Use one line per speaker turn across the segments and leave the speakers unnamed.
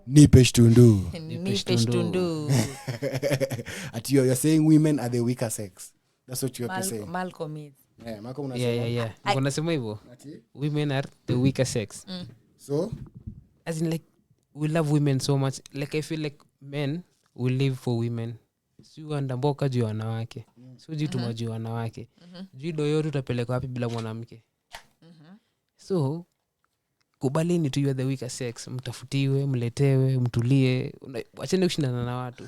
Nipe shtundu. Ati you're saying women are the weaker sex. That's what you're saying.
Malcolm is.
Malcolm unasema.
Yeah. Unasema hivyo. Women are the weaker sex.
So,
as in like we love women so much. Like I feel like men will live for women. Sio ndamboka juu wanawake. Sio juu tumajuu wanawake. Juu doyo tutapeleka wapi bila mwanamke. So kubalini tu you are the weaker sex, mtafutiwe, mletewe, mtulie, acheni kushindana na watu.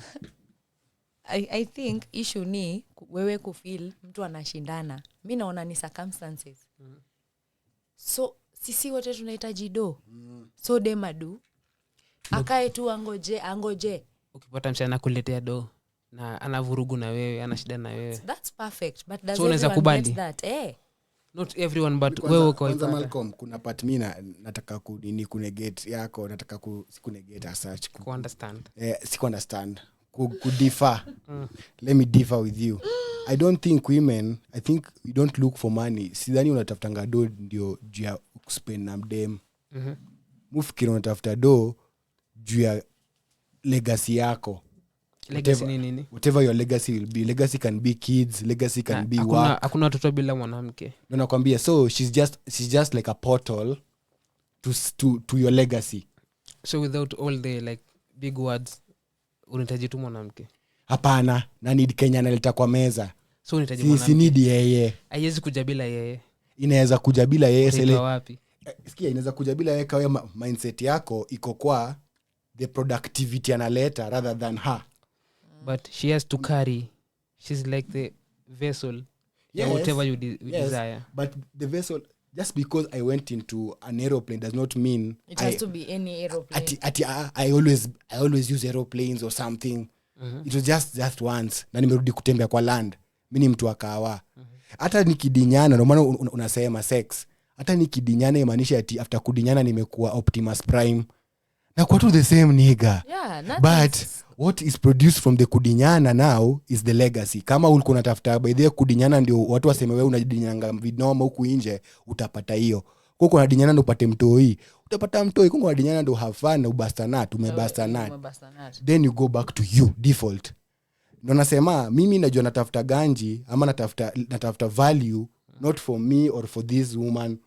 I think issue ni wewe kufeel mtu anashindana. Mimi naona ni circumstances. So sisi wote tunahitaji do. So demadu akae tu angoje.
Ukipata msichana kuletea do na anavurugu na wewe, anashindana na wewe.
That's perfect, but does
everyone
get that?
Not everyone, but wewe kwa
kwanza Malcolm, kuna part mimi nataka kunegate yako, nataka kunegate as such,
understand.
Siku understand. Ku differ. Let me differ with you. I don't think women, I think we don't look for money. Sidhani unatafutanga do ndio juu ya spend na mdem. Mufikiri unatafuta do juu ya legacy yako.
Legacy nini?
Whatever your legacy will be. Legacy can be kids, legacy can be work.
Hakuna watoto bila mwanamke.
Ndio nakwambia, so she's just like a portal to your legacy.
So without all the like big words, unahitaji tu mwanamke.
Hapana, na need Kenya analeta kwa meza.
So unahitaji mwanamke.
Si need yeye.
Haiwezi kuja bila yeye.
Inaweza kuja bila yeye
sele. Wapi?
Sikia, inaweza kuja bila yeye kwa mindset yako iko kwa the productivity analeta rather than her.
But she has to carry. She's like the vessel.
Yes,
whatever you desire.
But the vessel, just because I went into an aeroplane does not mean
it has to be any aeroplane.
I always use aeroplanes or something. It was just once. Na nimerudi kutembea kwa land. Mimi ni mtu akawa. Hata nikidinyana, ndio maana unasema sex. Hata nikidinyana imaanisha ati after kudinyana nimekuwa Optimus Prime. Na kwa tu the same nigga.
Yeah,
but what is produced from the kudinyana now is the legacy. Kama ulikuwa unatafuta by the kudinyana ndio watu waseme wewe unajidinyanga vinoma huku nje, utapata hiyo. Kwa kuna dinyana ndio upate mtoi, utapata mtoi. Kwa dinyana ndio have fun na ubastana, umebastana. Then you go back to you default. Ndio nasema mimi najua natafuta ganji ama natafuta value not for me or for this woman.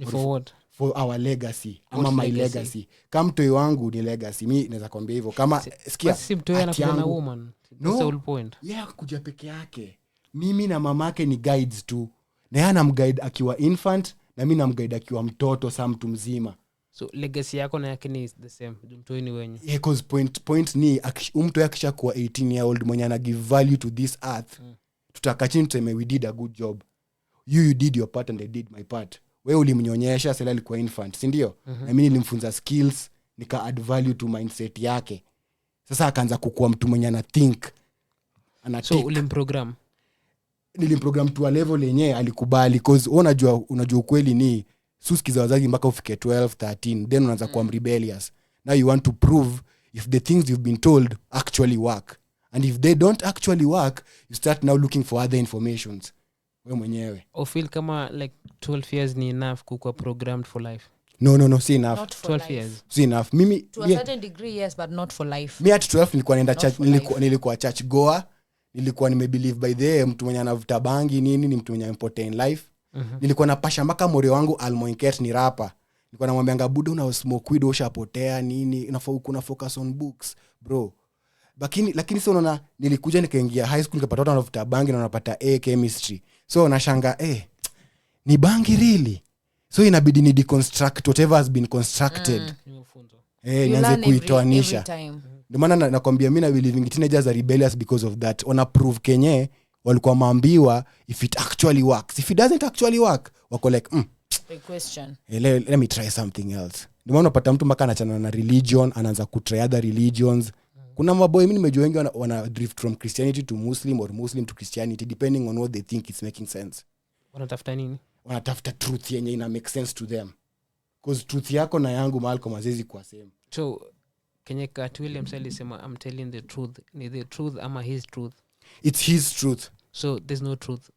For what?
For our legacy ama my legacy. Kama mtoi wangu ni legacy, mimi naweza kwambia hivyo. Kama sikia,
si mtoi anakuwa na woman. That's the whole point.
Yeah, kuja peke yake. Mimi na mamake ni guides tu. Na yeye anamguide akiwa infant na mimi namguide akiwa mtoto sa mtu mzima.
So legacy yako na yake ni the same. Mtoi ni wenyu.
Yeah, cause point ni mtoi akishakuwa 18 year old mwenye ana give value to this earth. Tutakachini tuseme we did a good job. You did your part and I did my part. Wewe ulimnyonyesha, sasa alikuwa infant, si ndio? Na mimi nilimfunza skills, nika add value to mindset yake. Sasa akaanza kukua mtu mwenye ana think.
So ulimprogram.
Nilimprogram to a level yenyewe alikubali, because unajua ukweli ni susikiza wazazi mpaka ufike 12 13, then unaanza kuwa rebellious. Now you want to prove if the things you've been told actually work, and if they don't actually work, you start now looking for other informations wewe mwenyewe.
I feel kama like 12 years ni enough kuwa programmed for life.
No, si enough.
12 years.
Si enough. Mimi
to a certain degree yes, but not for life.
Mimi at 12 nilikuwa naenda church, nilikuwa church goer, nilikuwa nimebelieve by the mtu mwenye anavuta bangi nini ni mtu mwenye important life. Nilikuwa napasha mpaka more wangu Almoinket ni rapper. Nilikuwa namwambianga buda una smoke weed ushapotea nini, unafaa focus on books bro. Lakini sio unaona, nilikuja nikaingia high school nikapata watu wanavuta bangi na wanapata chemistry. So nashanga ni bangi really? So inabidi ni deconstruct whatever has been constructed. Nianze kuitoanisha. Ndio maana nakwambia mimi na believing teenagers are rebellious because of that. Wana prove kenye walikuwa maambiwa if it actually works. If it doesn't actually work, wako like
the question.
Let me try something else. Ndio maana unapata mtu mpaka anachana na religion, anaanza kutry other religions. Kuna maboy mimi nimejua wengi wana drift from Christianity to Muslim or Muslim to Christianity depending on what they think is making sense.
Wanatafuta nini?
Wanatafuta truth yenye ina make sense to them. Because truth yako na yangu Malcolm haziwezi kuwa same.
So Kenya Cat Williams alisema I'm telling the truth. Ni the truth ama his truth?
It's his truth.
So there's no truth.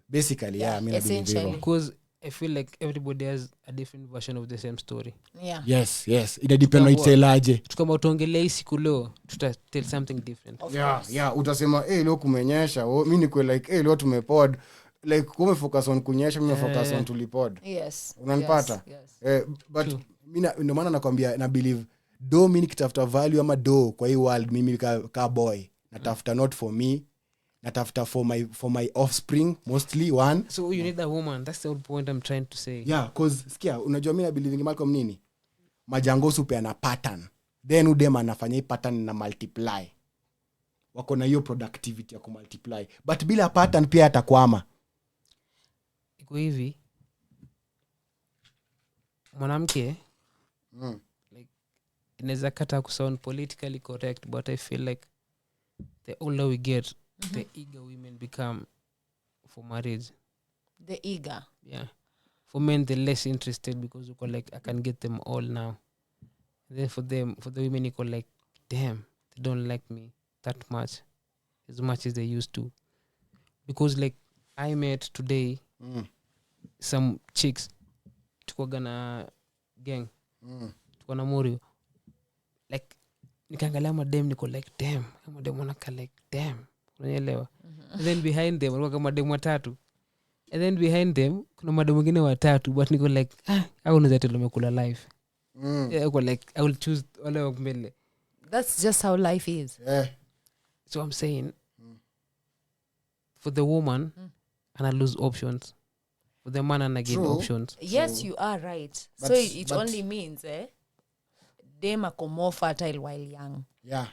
Basically, yeah, I mean
essentially.
Because I feel like everybody has a different version of the same story.
Yeah.
Yes ina depend on itelaje.
Tukama utaongelea siku leo tell something different.
Yeah utasema leo kumenyesha. Mimi niko like leo tumepod like kume focus on kunyesha, mimi focus on tulipod.
Yes.
Unanipata?
Yes.
But mimi ndio maana nakwambia na believe do mimi nikitafuta value ama do kwa hii world, mimi ka boy natafuta not for me, natafuta for my offspring mostly one.
So you need a woman. That's the whole point I'm trying to say.
Yeah, cause sikia unajua mimi na believe Malcolm nini? Majango super na pattern. Then udema anafanya hii pattern na multiply. Wako na hiyo productivity ya kumultiply. But bila pattern pia atakwama.
Iko hivi. Mwanamke like inaweza kata kusound politically correct, but I feel like the older we get, the eager women become for marriage.
The eager.
Yeah. For men, they're less interested because you go like, I can get them all now. And then for the women, you go like, damn, they don't like me that much as they used to. Because like I met today some chicks. Tuko gana gang. Tuko na Morio. Like nikaangalia madem niko like damn, kama dem wanaka like damn. Unaelewa? And then behind them walikuwa kama dem watatu. And then behind them kuna madem wengine watatu, but niko like au unaweza tell umekula life. Niko like I will choose wale wa mbele.
That's just how life is.
Yeah.
So I'm saying for the woman and I lose options. For the man and I gain options.
Yes, you are right. So it only means them are more fertile while young.
Yeah.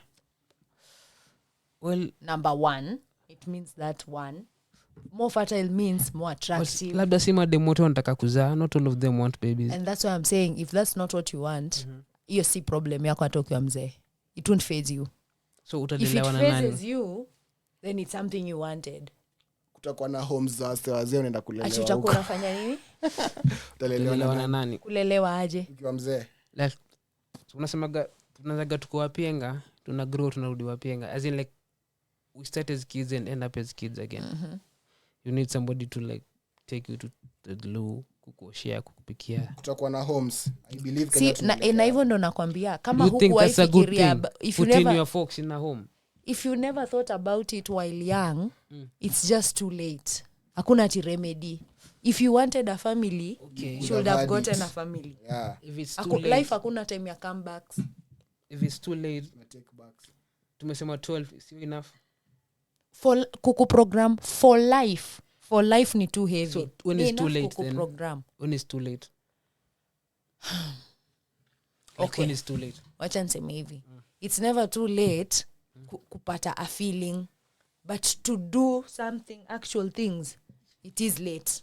Well,
number one, it means that one more fertile means more attractive.
Labda si madem wote wanataka kuzaa, not all of them want babies.
And that's why I'm saying if that's not what you want, hiyo si problem yako hata ukiwa mzee. It won't phase you.
So
if it
utadelewa na nani?
phases you, then it's something you wanted.
Kutakuwa na homes za wazee unaenda kulelewa.
Acha utakuwa unafanya nini?
Utalelewa
na nani?
Kulelewa aje?
Ukiwa mzee.
Like unasemaga tunazaga tuko wapienga, tuna grow tunarudi wapienga. As in like we start as kids and end up as kids again. You need somebody to like take you to the loo, kukuoshea, kukupikia.
Kutakuwa na homes. I believe
na hivyo ndo nakwambia kama
huku
hukuwaifikiria
if you never your folks in a home.
If you never thought about it while young, it's just too late. Hakuna ati remedy. If you wanted a family, you should have gotten a family.
Yeah.
If it's too late,
life hakuna time ya comebacks.
If it's too late,
take backs.
Tumesema 12 is enough.
For kuku program for life. For life ni too heavy.
So when it's too late then?
Program.
When it's too late.
Okay.
When it's too late.
Wacha niseme hivi. It's never too late kupata a feeling, but to do something, actual things, it is late.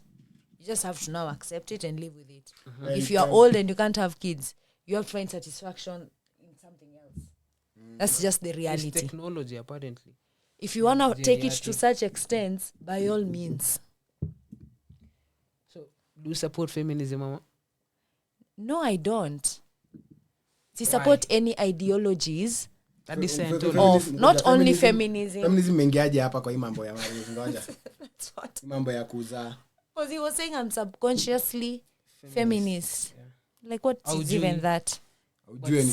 You just have to now accept it and live with it. If you are old and you can't have kids, you have to find satisfaction in something else. That's just the reality.
It's technology apparently.
If you want to take it to such extents, by all means.
So do you support feminism, Mama?
No, I don't. I support any ideologies of not only feminism.
Feminism mengiaje hapa kwa hii mambo ya marriage ngoja. Mambo ya kuzaa.
Because he was saying I'm subconsciously feminist. Yeah. Like what is even that?
Ujue ni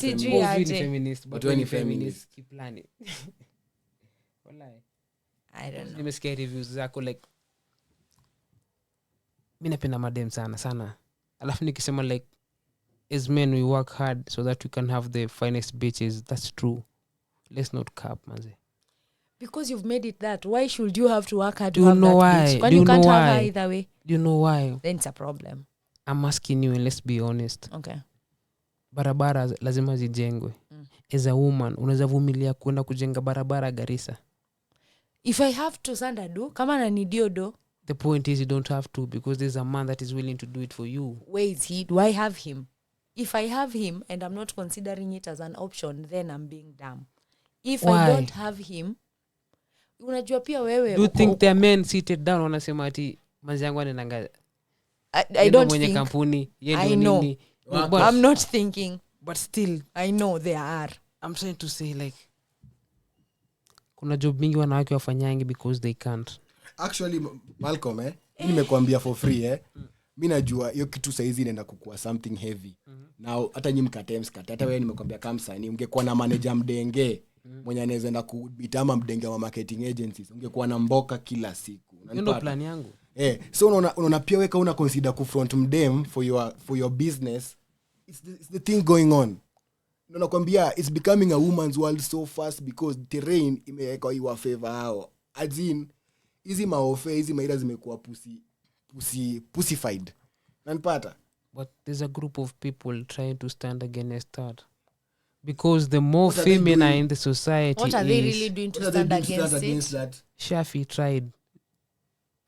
feminist, but when feminist keep learning. Wallahi.
I don't know.
Nimesikia reviews zako like mimi napenda madem sana. Alafu nikisema like as men we work hard so that we can have the finest bitches. That's true. Let's not cap, manze.
Because you've made it that. Why should you have to work hard
to
have
know
that
why?
bitch? When
Do
you
you
can't
know
have
why?
her either way.
Do you know why?
Then it's a problem.
I'm asking you and let's be honest.
Okay.
Barabara lazima zijengwe. As a woman, unaweza vumilia kwenda kujenga barabara Garissa?
If I have to sanda do, kama na nidio do.
The point is you don't have to because there's a man that is willing to do it for you.
Where is he? Do I have him? If I have him and I'm not considering it as an option, then I'm being dumb. If
Why?
I don't have him, unajua pia wewe.
Do you think there are men seated down wanasema ati manzi yangu anenanga
I don't
mwenye
think.
Kampuni,
I know.
Nini. No,
But I'm not thinking.
But still,
I know there are.
I'm trying to say like kuna job mingi wanawake wafanyangi because they can't.
Actually Malcolm nimekuambia for free mi najua hiyo kitu saizi inaenda kukua something heavy. Now hata nyinyi mkate hata wewe nimekwambia kama msanii ungekuwa na manager mdenge mwenye anaweza enda kubitama mdenge wa marketing agencies, ungekuwa na mboka kila siku.
Ndio plan yangu.
So unaona pia weka una consider kufront mdem for your business. It's the thing going on. Nakwambia it's becoming a woman's world so fast because terrain imeweka iwa favor hao. As in hizi maofe hizi maida zimekuwa pussified. Nanipata?
But there's a group of people trying to stand against that. Because the more female in the society,
what are they really doing to stand against
that?
Shafi tried.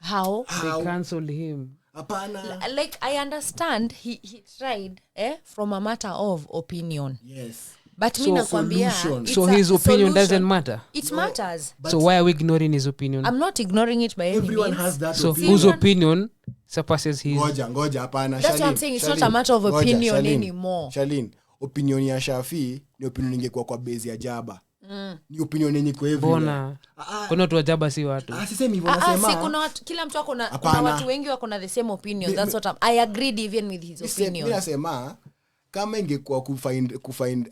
How?
They cancelled him.
Apana.
Like I understand he tried from a matter of opinion.
Yes.
But me nakwambia
so his opinion doesn't matter.
It matters.
So why are we ignoring his opinion?
I'm not ignoring it by any means.
Everyone has that
so
opinion.
whose opinion surpasses his?
Ngoja hapana.
That's what I'm saying. It's not a matter of opinion anymore.
Shalin, opinion ya Shafi ni opinion ingekuwa kwa base ya Jaba. Ni opinion yenye kwa everyone.
Bona. Kuna watu wa Jaba si watu.
Sisemi hivyo nasema.
Si kuna watu, kila mtu kuna watu wengi wako na the same opinion. That's what I agreed even with his opinion.
Mimi nasema kama ingekuwa kufind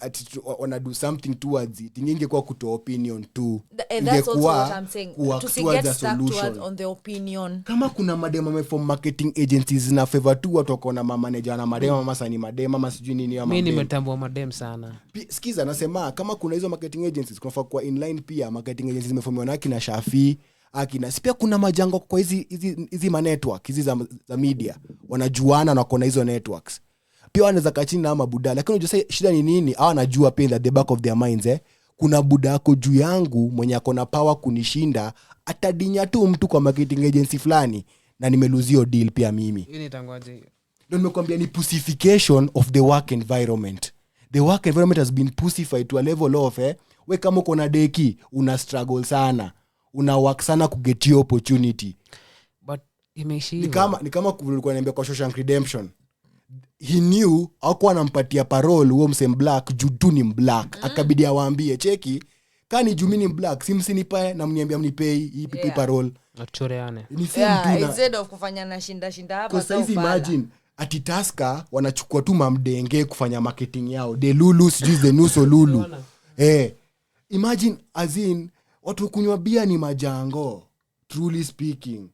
wana do something towards it, ingekuwa kutoa opinion tu.
That's also what I'm saying. To get stuck towards on the opinion.
Kama kuna madema from marketing agencies na favor tu watu wako na manager na madema mama sani madema mama sijui nini ya
mimi nimetambua madem sana.
Sikiza nasema kama kuna hizo marketing agencies kunafaa kwa inline pia marketing agencies zimeformiwa na kina Shafi akina pia kuna majango kwa hizi ma network hizi za media wanajuana na kuna hizo networks pia wanaweza kachini na mabuda. Lakini unajua shida ni nini? Hawa najua pia at the back of their minds kuna buda yako juu yangu mwenye akona power kunishinda, atadinya tu mtu kwa marketing agency fulani na nimeluzio deal pia mimi.
Hii nitangoaje hiyo?
Ndio nimekwambia ni pussification of the work environment. The work environment has been pussified to a level of we kama uko na deki una struggle sana, una work sana ku get your opportunity.
But imeshiva
ni kama kulikuwa niambia kwa Social Redemption. He knew hakuwa anampatia parole huo msem black juu tu ni black. Akabidi awaambie cheki kani juu mimi ni black simsinipa na mniambia mnipei hii parole
achoreane.
Ni same tu
instead of kufanya na shinda hapa
so imagine ati Taska wanachukua tu mamdenge kufanya marketing yao the Lulu sijui the Nuso Lulu imagine as in watu kunywa bia ni majango truly speaking.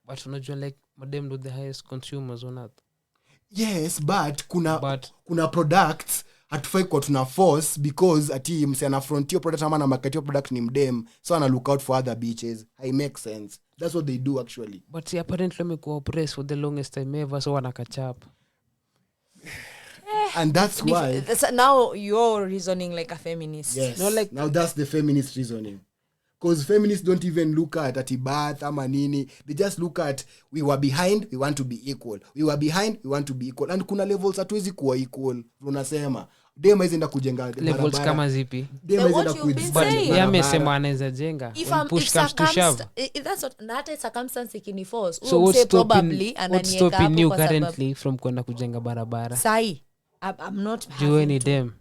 But unajua like madem do the highest consumers on earth.
Yes, but kuna products hatufai kwa tuna force because ati msiana frontier product ama na market your product ni mdem so ana look out for other bitches. I make sense. That's what they do actually.
But apparently me cooperate for the longest time ever so wana catch up.
And that's why
now you're reasoning like a feminist.
Yes. No, like now that's the feminist reasoning. Because feminists don't even look at atibath ama nini. They just look at we were behind, we want to be equal. We were behind, we want to be equal. And kuna levels hatuwezi kuwa equal. Unasema dema hizi enda kujenga
levels
barabara.
Kama zipi?
Dema hizi enda kujenga.
Yamesema anaweza jenga. Push comes to shove.
That's what not a circumstance ikiniforce.
So what's
probably
what's stopping you currently from kwenda kujenga barabara?
Sai. I'm not
having to.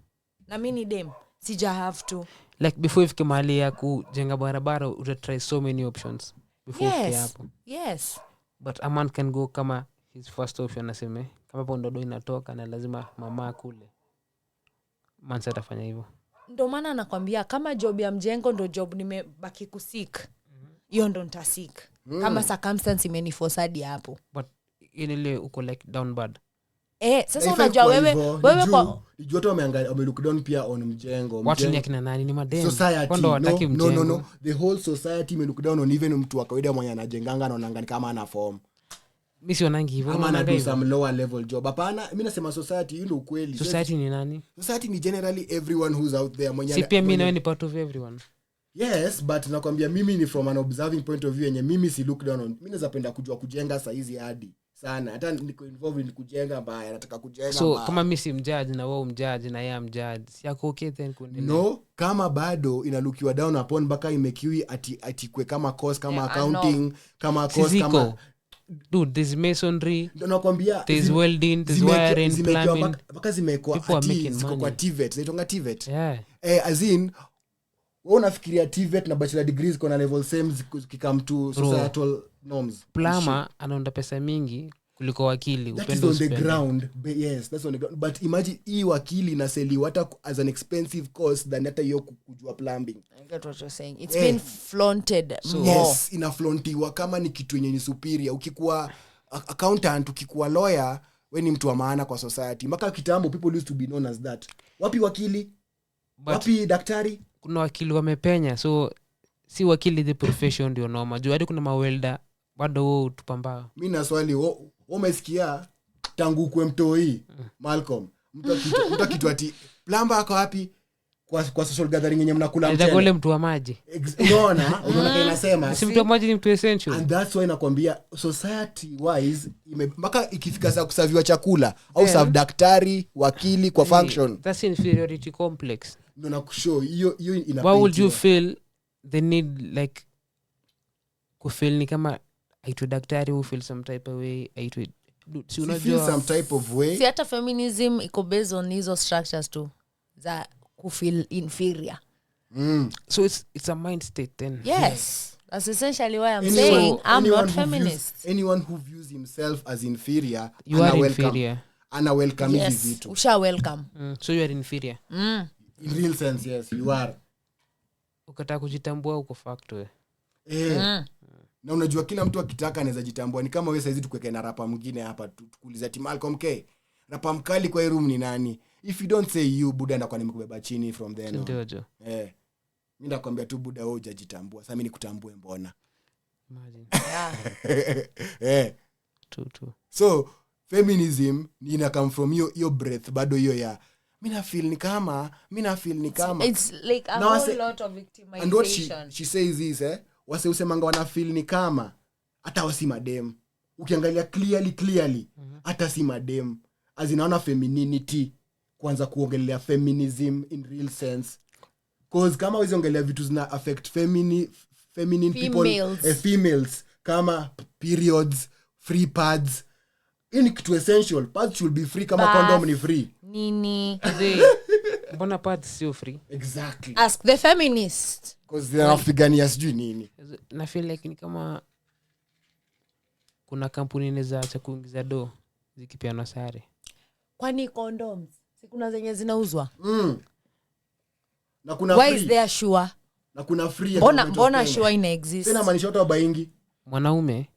Na mimi ni dem. Sija have to.
Like before ifike mahali ya kujenga barabara uta try so many options before ifike hapo.
Yes.
But a man can go kama his first option aseme kama hapo ndo inatoka na lazima mama kule. Man atafanya hivyo.
Ndio maana nakwambia kama job ya mjengo ndo job nimebaki kusik. Hiyo ndo nitasik. Kama circumstance imeniforce hadi hapo.
But ile uko like down bad.
Sasa unajua wewe kwa
Joto wamelook down pia on mjengo.
Watu ni akina nani ni madem.
Kwando wataki mjengo. No. The whole society look down on even mtu wa kawaida mwenye anajenganga anaonanga kama ana form.
Mimi sionangi hivyo.
Ama ana do some lower level job. Hapana, mimi nasema society hiyo ndio ukweli.
Society ni nani?
Society ni generally everyone who's out there mwenye.
Si pia mimi na wewe ni part of everyone.
Yes, but nakwambia mimi ni from an observing point of view yenye mimi si look down on. Mimi naweza penda kujua kujenga saa hizi hadi sana hata niko involved in kujenga mbaya nataka kujenga
so mbaya. Kama mimi si mjudge na wewe mjudge na yeye mjudge si yako okay then kuendelea.
No, kama bado inalukiwa down upon mpaka imekiwi ati kwe kama course kama accounting kama course
Siziko.
Kama
dude there's masonry
ndio nakwambia
there's welding there's wiring plumbing
mpaka zimekuwa ati ziko kwa TVET zaitonga TVET as in wewe unafikiria TVET na bachelor degrees kuna level same zikikam to societal norms.
Plumber anaunda pesa mingi kuliko wakili.
That is on the ground. Yes, that's on the ground. But imagine hii wakili na seli hata as an expensive cost than hata hiyo kujua plumbing.
I get what you're saying. It's been flaunted more.
Yes, inaflauntiwa kama ni kitu yenye ni superior. Ukikuwa accountant, ukikuwa lawyer, we ni mtu wa maana kwa society. Mpaka kitambo people used to be known as that. Wapi wakili? Wapi daktari?
Kuna wakili wamepenya, so si wakili the profession ndio noma. Juu hadi kuna mawelda bado wao tupambao.
Mimi na swali, umesikia tangu kwa mtoi Malcolm, mtu kitu ati plumber ako wapi kwa social gathering yenye mnakula mchele?
Ndio mtu wa maji.
Unaona inasema
si mtu wa maji ni mtu essential.
And that's why nakwambia society wise mpaka ikifika saa kusaviwa chakula au serve daktari, wakili kwa function.
That's inferiority complex.
Ndio nakushow hiyo ina.
Why would you feel the need like kufeel ni kama aitwe daktari who feel some type of way, aitwe
si unajua some type of way?
Si hata feminism iko based on hizo structures tu za kufeel inferior.
So it's a mind state then.
Yes. That's essentially why I'm saying I'm not feminist.
Anyone who views himself as inferior,
you are inferior.
Ana welcome hizi vitu.
Usha welcome.
So you are inferior.
In real sense, yes, you are.
Ukataka kujitambua uko factor.
Na unajua kila mtu akitaka anaweza jitambua. Ni kama wewe saizi tukweke na rapa mwingine hapa tukuuliza ati Malcolm K, rapa mkali kwa room ni nani? If you don't say you, buda ndakuwa nimekubeba chini from then on.
Ndio.
Mimi nakwambia tu buda wewe hujajitambua. Sasa mimi nikutambue mbona?
Imagine. Tu.
So feminism ina come from your breath bado hiyo ya mimi na feel ni kama
it's like a whole lot of victimization.
And what she says is wase usemanga wana feel ni kama hata wasi madem. Ukiangalia clearly hata si madem. Azinaona femininity kwanza kuongelea feminism in real sense. Cause kama wewe ongelea vitu zina affect feminine people, females kama periods, free pads. Ini kitu essential. Pads should be free kama condom ni free.
Nini?
Mbona pads sio free?
Exactly.
Ask the feminist.
Because they are Afghania sijui nini.
Na feel like ni kama kuna kampuni inaweza acha kuingiza do zikipeana sare.
Kwani condoms si kuna zenye zinauzwa?
Na kuna
why
free.
Is there sure?
Na kuna free.
Mbona sure ina exist?
Tena maanisha watu wabaingi.
Mwanaume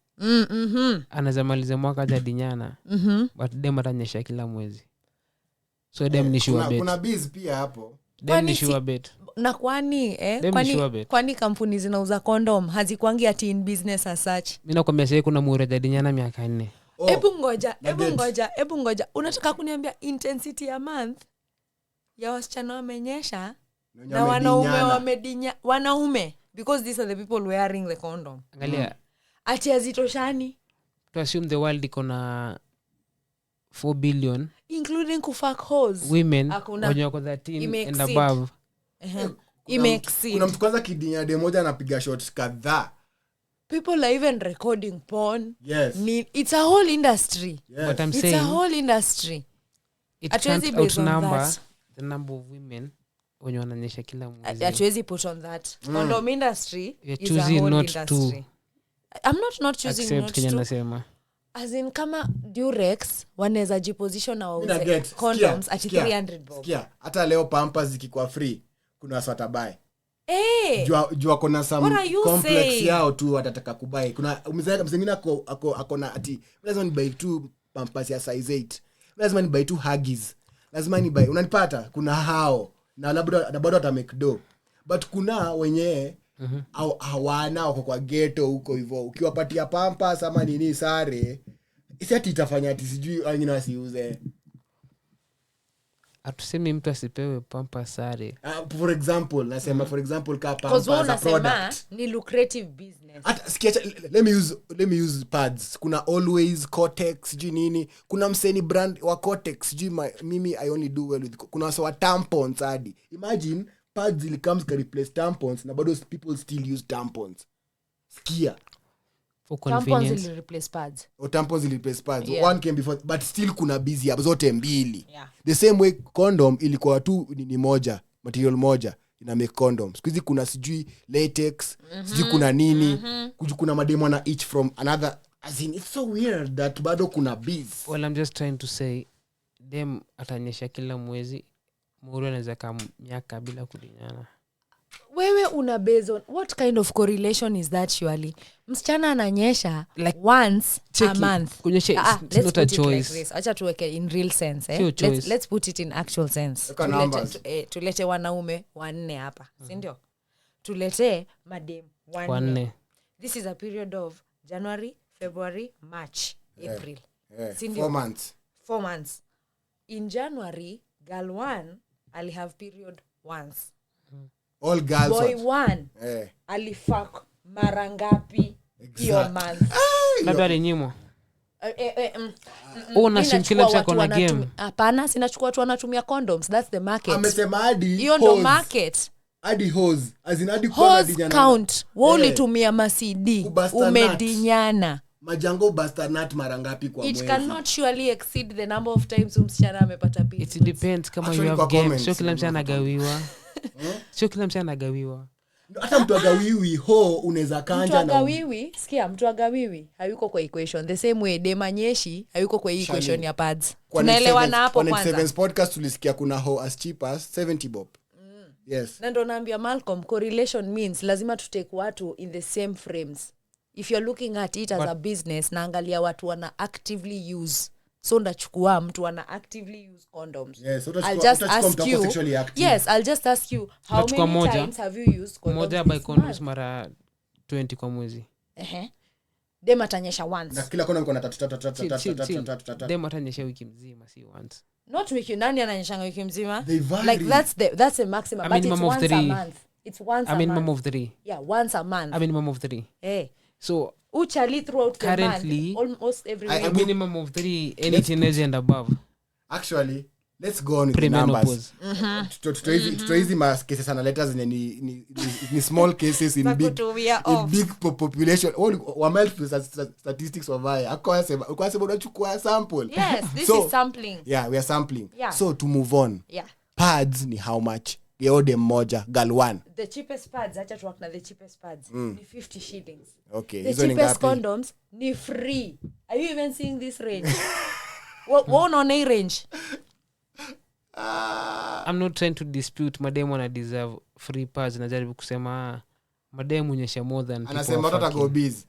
anaweza maliza mwaka hadi nyana. But dem atanyesha kila mwezi. So dem ni sure bet.
Kuna biz pia hapo.
Dem ni sure bet.
Na kwani kwani kampuni zinauza condom hazikwangi ati in business as such?
Mimi nakwambia sasa kuna muure hadi nyana miaka 4.
Hebu ngoja. Unataka kuniambia intensity ya month ya wasichana wamenyesha na wanaume because these are the people wearing the condom.
Angalia.
Ati azitoshani.
To assume the world iko na 4 billion
including kufuck hoes
women wenye wako 13 and above.
Kuna mtu kwanza kidinya de moja anapiga shots kadhaa.
People are even recording porn.
Yes.
It's a whole industry.
Yes.
But I'm
it's
saying
a whole industry.
It can't outnumber the number of women wenye wananyesha kila mwezi.
Hatuwezi put on that. Condom industry
is a whole industry. To
I'm not choosing
accept
not
Kenya
to.
Nasema.
As in kama Durex wanaweza jiposition na wauze condoms at 300 bob.
Sikia, hata leo Pampers zikikuwa free kuna watu watabai. Jua kuna some complex saying? Yao tu watataka kubai. Kuna mzengine ako na ati lazima ni buy 2 Pampers ya size 8. Lazima ni buy 2 Huggies. Lazima ni buy. Unanipata? Kuna hao na bado ata make do. But kuna wenye au hawana wako kwa ghetto huko hivyo. Ukiwapatia Pampers ama nini sare, isi ati itafanya ati sijui wengine wasiuze.
Atusemi mtu asipewe Pampers sare.
For example, nasema for example ka Pampers a product
ni lucrative business.
Let me use pads. Kuna Always, Cortex, nini. Kuna mseni brand wa Cortex, mimi I only do well with. Kuna wasa tampons hadi. Imagine pads will comes can replace tampons na bado people still use tampons. Sikia.
For convenience.
Tampons will replace pads.
Tampons will replace pads. Yeah. One came before, but still kuna busy zote mbili.
Yeah.
The same way condom ilikuwa tu ni moja, material moja ina make condoms. Siku hizi kuna sijui latex, sijui kuna nini, kuna mademo na each from another as in it's so weird that bado kuna bees.
Well, I'm just trying to say dem atanyesha kila mwezi, Muru anaweza kaa miaka bila kudinyana.
Wewe una based on what kind of correlation is that surely? Msichana ananyesha like once a month.
Kunyesha it's not a choice.
Like acha tuweke in real sense let's put it in actual sense. Tulete wanaume 4 hapa, si ndio? Tulete madem 4. This is a period of January, February, March, April. Si ndio? 4 months. In January, girl 1 ali have period once.
All girls.
Boy 1 alifuck mara ngapi hiyo month?
Labda ni nyimo. Una simkila mshako na game.
Hapana, sinachukua watu wanatumia condoms. That's the market.
Amesema hadi
hiyo ndo market.
Hadi hose. As in hadi
kona dinyana. Count. Wewe ulitumia masidi. Umedinyana.
Majango bastard mara ngapi kwa mwezi?
It cannot surely exceed the number of times msichana amepata period.
It depends kama you have game. Sio kila msichana anagawiwa. Sio kila msichana anagawiwa.
Hata mtu agawiwi unaweza kanja na
mtu agawiwi. Sikia, mtu agawiwi hayuko kwa equation. The same way demanyeshi hayuko kwa equation ya pads. Tunaelewana hapo kwanza.
Kwa 7 podcast tulisikia kuna ho as cheap as 70 bob. Yes.
Na ndo naambia Malcolm, correlation means lazima tutake watu in the same frames. If you're looking at it as a business, naangalia watu wana actively use. So ndachukua mtu wana actively use condoms.
Yes, so
I'll just ask you. Yes, I'll just ask you how many times have you used condoms?
Moja by condoms mara 20 kwa mwezi.
Dem atanyesha once.
Na kila kona mko na 3.
Dem atanyesha wiki mzima, si once.
Not wiki, nani ananyesha wiki mzima?
Like
that's a maximum, but it's once a month. It's once a month.
Minimum of 3.
Yeah, once a month.
A minimum of 3. So
uchali throughout
currently,
the month, almost every week.
A minimum of 3, any teenager and above.
Actually, let's go on with the numbers. Tutoizi mas cases and letters ni small cases in big population. Wamel statistics wavae. Akwasema unachukua sample.
Yes, this is sampling.
Yeah, we are sampling. Yeah. So to move on. Yeah. Pads ni how much? Geode moja, girl 1.
The cheapest pads, acha tuwak na the cheapest pads, ni 50 shillings.
Okay.
The cheapest condoms, ni free. Are you even seeing this range? What on a range?
I'm not trying to dispute madem wana deserve free pads. Najaribu kusema madem unyesha more than people.
Anasema hata go busy.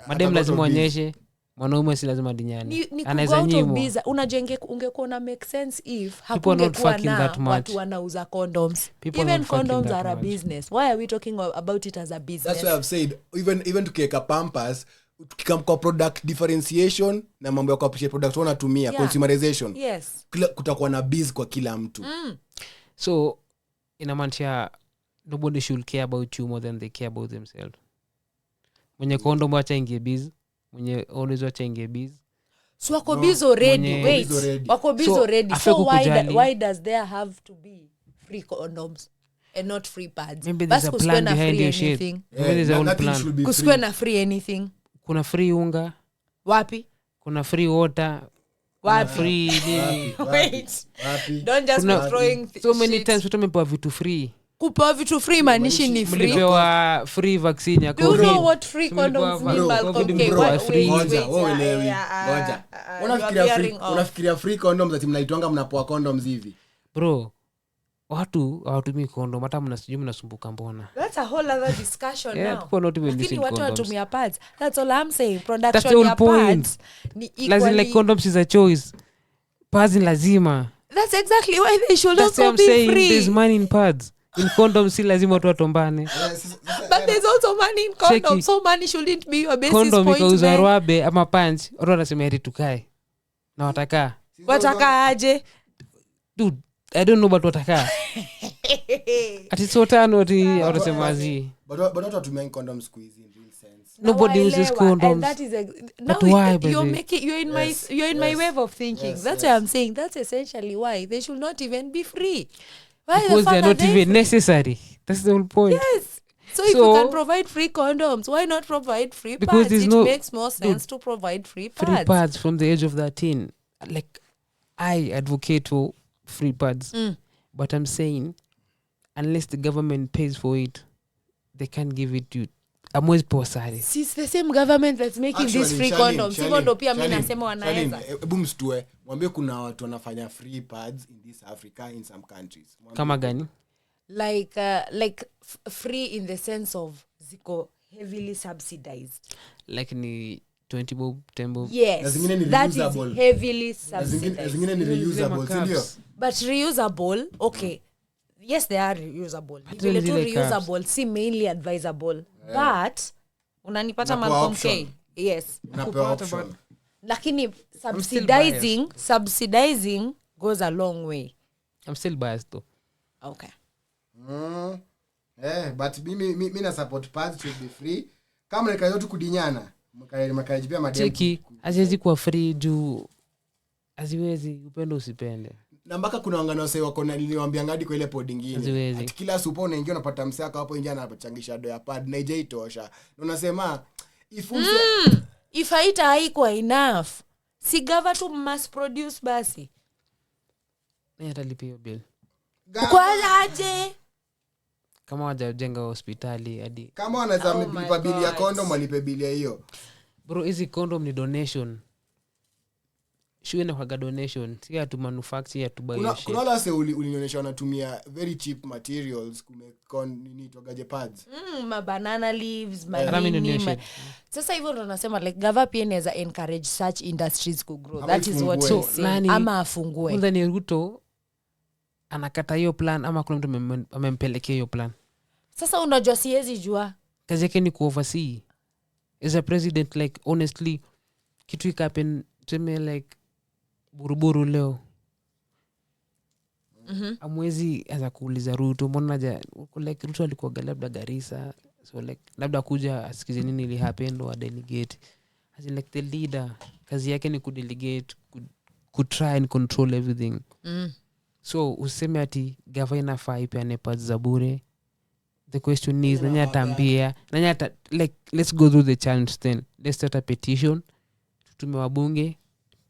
Madem lazima wanyeshe. Mwanaume si lazima dinyani.
Anaweza nyimo. Unajenge ungekuwa na make sense if hakungekuwa na watu wanauza condoms. Even condoms are a business. Why are we talking about it as a business?
That's why I've said even tukiweka Pampers, tukikamka product differentiation na mambo ya kuappreciate product wanatumia consumerization.
Yes.
Kutakuwa na biz kwa kila mtu.
So inamaanisha nobody should care about you more than they care about themselves. Mwenye condom acha ingie biz. Mwenye always wacha ingie biz.
So wako biz already. Wait. Wako biz already. So why does there have to be free condoms and not free pads?
Maybe there's a plan behind your shit. Maybe there's a whole plan.
Kusikwe na free anything.
Kuna free unga.
Wapi?
Kuna free water.
Wapi?
Free
Wait. Don't just be throwing
so many times watu wamepewa vitu free.
Kupewa vitu free manishi ni free.
Mlipewa free vaccine ya COVID.
Do you know what free condoms mean, Malcolm?
Ngoja. Unafikiria free condoms ati mnaitwanga mnapoa condoms hivi?
Bro, watu hawatumii condom hata mnasijui mnasumbuka mbona.
That's a whole other discussion now.
People not even using condoms.
Watu watumia pads. That's all I'm saying. Production ya pads ni equally
like condoms is a choice. Pads lazima.
That's exactly why they should also be
saying
free.
There's money in pads. In condoms si lazima watu watombane.
But there's also money in condoms. So money shouldn't be your basis
condom
point.
Condom ikauza rwabe ama punch. Watu wanasema heri tukae. Na watakaa.
Watakaa aje?
Dude, I don't know about watakaa. Ati sotano ati wanasema zi.
But watu watumia condoms squeeze in real sense.
Nobody uses condoms.
And that is now why, you're in my wave of thinking. Yes, that's why I'm saying that's essentially why they should not even be free. Why
because they're not even necessary. That's the whole point.
Yes. So if you can provide free condoms, why not provide free pads? It makes more sense to provide free pads.
Free pads from the age of 13. Like, I advocate for free pads. But I'm saying, unless the government pays for it, they can't give it to you amwezi pewa sare.
It's the same government that's making these free condoms. Hivyo ndo pia mimi nasema wanaweza.
Hebu mstue, mwambie kuna watu wanafanya free pads in this Africa in some countries.
Kama gani?
Like free in the sense of ziko heavily subsidized.
Like ni 20 bob, 10 bob.
Yes, that is heavily subsidized.
Zingine ni reusable, ndio.
But reusable, okay. Yes, they are reusable. Vile tu reusable, si mainly advisable. But unanipata Malcolm K. Yes. Lakini subsidizing goes a long way.
I'm still biased though.
Okay.
But mimi na support pads should be free. Kama nika yote kudinyana, mkajipia madem.
Cheki, haziwezi kuwa free juu haziwezi upende usipende.
Na mpaka kuna wangano sasa wako na niliwaambia ngadi kwa ile pod nyingine. Ati kila supo unaingia unapata msaka hapo nje anapochangisha do ya pad na ijaitosha. Na unasema
if haiko enough, si gava tu mass produce basi.
Atalipia bill.
Kwa aje?
Kama wajajenga hospitali hadi.
Kama wanaweza mlipa bili ya condom walipe bili ya hiyo.
Bro, hizi condom ni donation. Shule na kwa donation, si ya tu manufacture ya tu buy shit.
Kuna wala sasa ulinionyesha wanatumia very cheap materials nini togaje pads.
Banana leaves, manini. Sasa hivyo ndo nasema like gava pia inaweza encourage such industries to grow. That is what so ama afungue.
Kwanza ni Ruto anakata hiyo plan ama kuna mtu amempelekea hiyo plan.
Sasa unajua siwezi jua.
Kazi yake ni kuoversee. As a president, like honestly kitu ikapen teme like buruburu leo. Amwezi aza kuuliza Ruto mbona like Ruto alikuwa labda Garissa, so like labda kuja asikize nini ili happen or delegate. As in like the leader, kazi yake ni kudelegate, could try and control everything. So useme ati governor fai peane pads za bure. The question is nani atambia like let's go through the challenge then. Let's start a petition. Tutume wabunge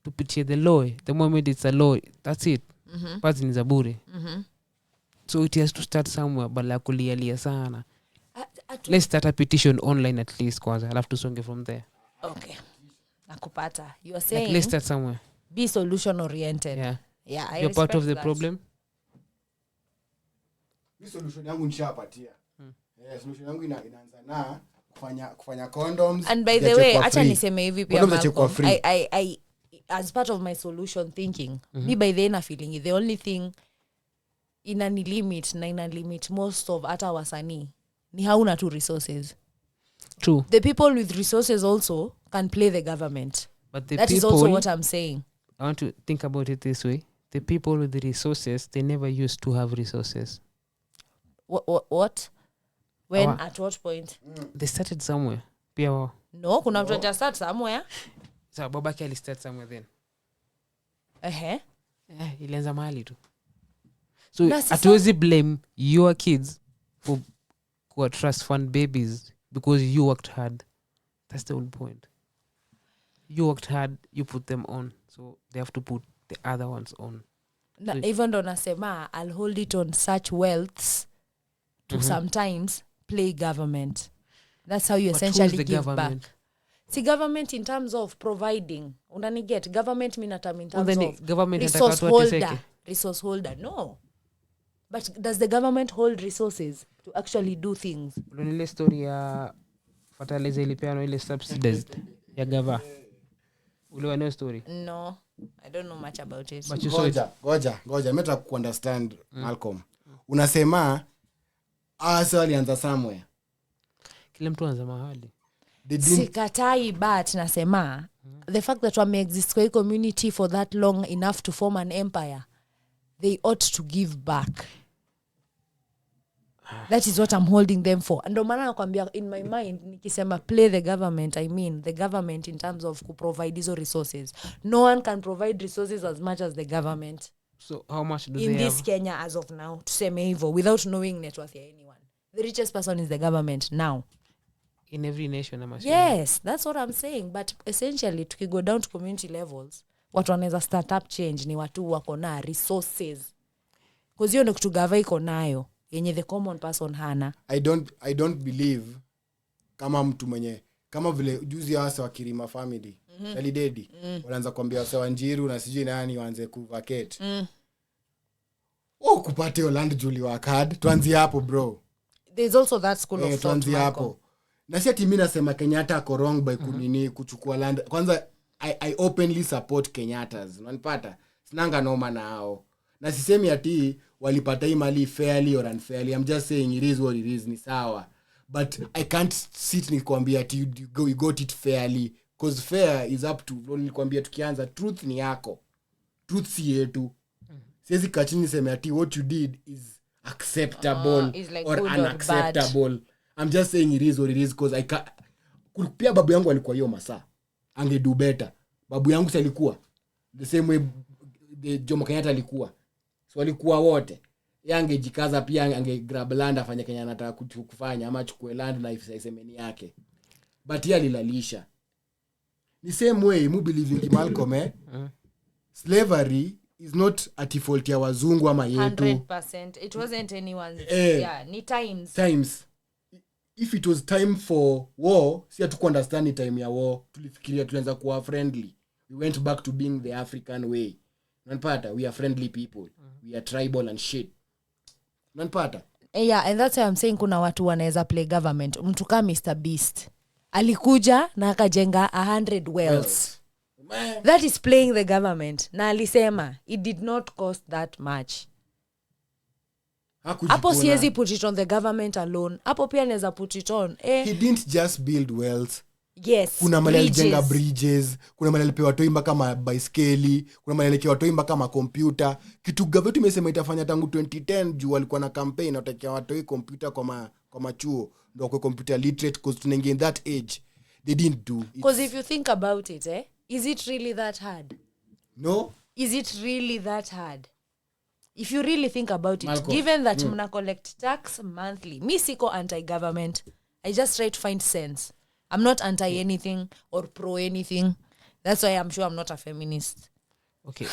tupitie the law. The moment it's a law, that's it. Pads ni za bure. So it has to start somewhere bala kulialia sana. Let's start a petition online at least kwanza. I'll have to songe from there.
Okay. Nakupata. You are saying
like, let's start somewhere.
Be solution oriented.
Yeah, you're part of the problem.
Hii solution yangu nishapatia. Solution yangu inaanza na kufanya condoms.
And by the way, acha niseme hivi pia I as part of my solution thinking, me by then feeling the only thing ina limit most of ata wasanii ni hauna tu resources.
True.
The people with resources also can play the government.
But the
that
people,
is also what I'm saying.
I want to think about it this way. The people with the resources, they never used to have resources.
What? When? At what point?
They started somewhere. Pia
no, kuna mtu ata start somewhere.
So babake ali start somewhere then. Ilianza mahali tu. So hatuwezi blame your kids for trust fund babies because you worked hard. That's the whole point. You worked hard, you put them on. So they have to put the other ones on.
So even though nasema I'll hold it on such wealths to sometimes play government. That's how you essentially give back. See, government in terms of providing. Unani get government minata in terms of
government
resource holder. No. But does the government hold resources to actually do things?
Ile story ya fertilizer ilipeano ile subsidized ya gava. Uliwa no story?
No. I don't know much about it.
But you goja. Meta ku understand Malcolm. Unasema asa alianza somewhere.
Kila mtu anaanza mahali.
Sikatai but nasema the fact that wame exist kwa community for that long enough to form an empire, they ought to give back. That is what I'm holding them for. Ndo maana nakwambia in my mind nikisema play the government, I mean the government in terms of provide these resources. No one can provide resources as much as the government.
So how much do
in
they
this
have?
Kenya as of now, tuseme hivyo, without knowing net worth ya anyone. The richest person is the government now.
In every nation, I'm assuming.
Yes, that's what I'm saying. But essentially, to go down to community levels, watu wanaweza start up change ni watu wako na resources. Because hiyo ndio kitu gava iko nayo yenye the common person hana.
I don't believe kama mtu mwenye kama vile juzi ya wase wa Kirima family Salidedi wanaanza kuambia wase wa Njiru na sijui nani waanze kuvacate kupate land juli wa card tuanzie hapo bro.
There's also that school of thought
tuanzie hapo na si ati mimi nasema Kenyatta ako wrong by kunini kuchukua land. Kwanza I openly support Kenyatas, unanipata, sinanga noma na hao na sisemi ati walipata hii mali fairly or unfairly. I'm just saying it is what it is, ni sawa, but I can't sit nikwambia ati you got it fairly, because fair is up to nikwambia tukianza truth ni yako, truth si yetu. Siwezi kachini niseme ati what you did is acceptable
like
or unacceptable. I'm just saying it is what it is, because pia babu yangu alikuwa hiyo masaa angedo better. Babu yangu si alikuwa the same way the Jomo Kenyatta alikuwa, so alikuwa wote yangejikaza pia angegrab land afanye Kenya anataka kufanya, ama chukue land na isemeni yake, but yeye alilalisha. Ni same way mu believing Malcolm slavery is not at fault ya wazungu ama yetu
100%. It wasn't anyone's ni times.
If it was time for war, si hatuku understand the time ya war, tulifikiria tulianza kuwa friendly. We went back to being the African way. Unanipata? We are friendly people. We are tribal and shit. Unanipata?
Yeah, and that's why I'm saying kuna watu wanaweza play government. Mtu kama Mr Beast alikuja na akajenga 100 wells. That is playing the government. Na alisema it did not cost that much. Hapo siwezi put it on the government alone. Hapo pia naweza put it on.
He didn't just build wells.
Yes.
Kuna mali alijenga bridges, kuna mali alipewa toi mpaka mabaiskeli, kuna mali alipewa toi mpaka makompyuta. Kitu government imesema itafanya tangu 2010 juu walikuwa na campaign watakia watoi kompyuta kwa machuo ndio kwa computer literate, because tunaingia in that age. They didn't do it.
Because if you think about it, is it really that hard?
No.
Is it really that hard? If you really think about it,
Malcolm,
given that mna collect tax monthly, me siko anti-government. I just try to find sense. I'm not anti anything or pro anything. That's why I'm sure I'm not a feminist.
Okay.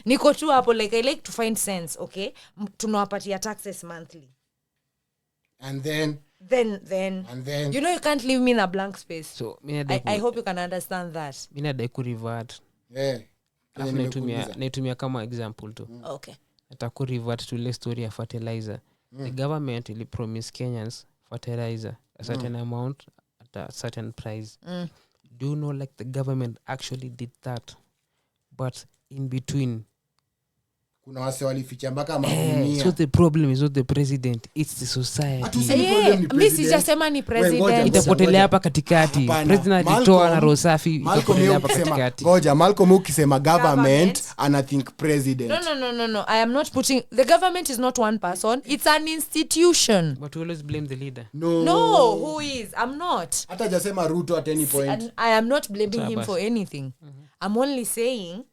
Niko tu hapo, like I like to find sense, okay? Tunawapatia taxes monthly.
And then
you know you can't leave me in a blank space.
So
I hope you can understand that.
Mina dai ku revert. Naitumia kama example tu.
Okay.
Ataku revert to the story of fertilizer. The government will promise Kenyans fertilizer a certain amount at a certain price. Do you know, like, the government actually did that, but in between
kuna wase walificha mpaka magunia.
So the problem is not the president, it's the society.
Mimi sijasema ni president.
Itapotelea hapa katikati. President alitoa na rosafi itapotelea hapa katikati.
Ngoja, Malcolm ukisema government ana think president.
No. I am not putting, the government is not one person, it's an institution.
But we always blame the leader.
No, who is? I'm not.
Hata jasema Ruto at any point.
I am not blaming him for anything. I'm only saying,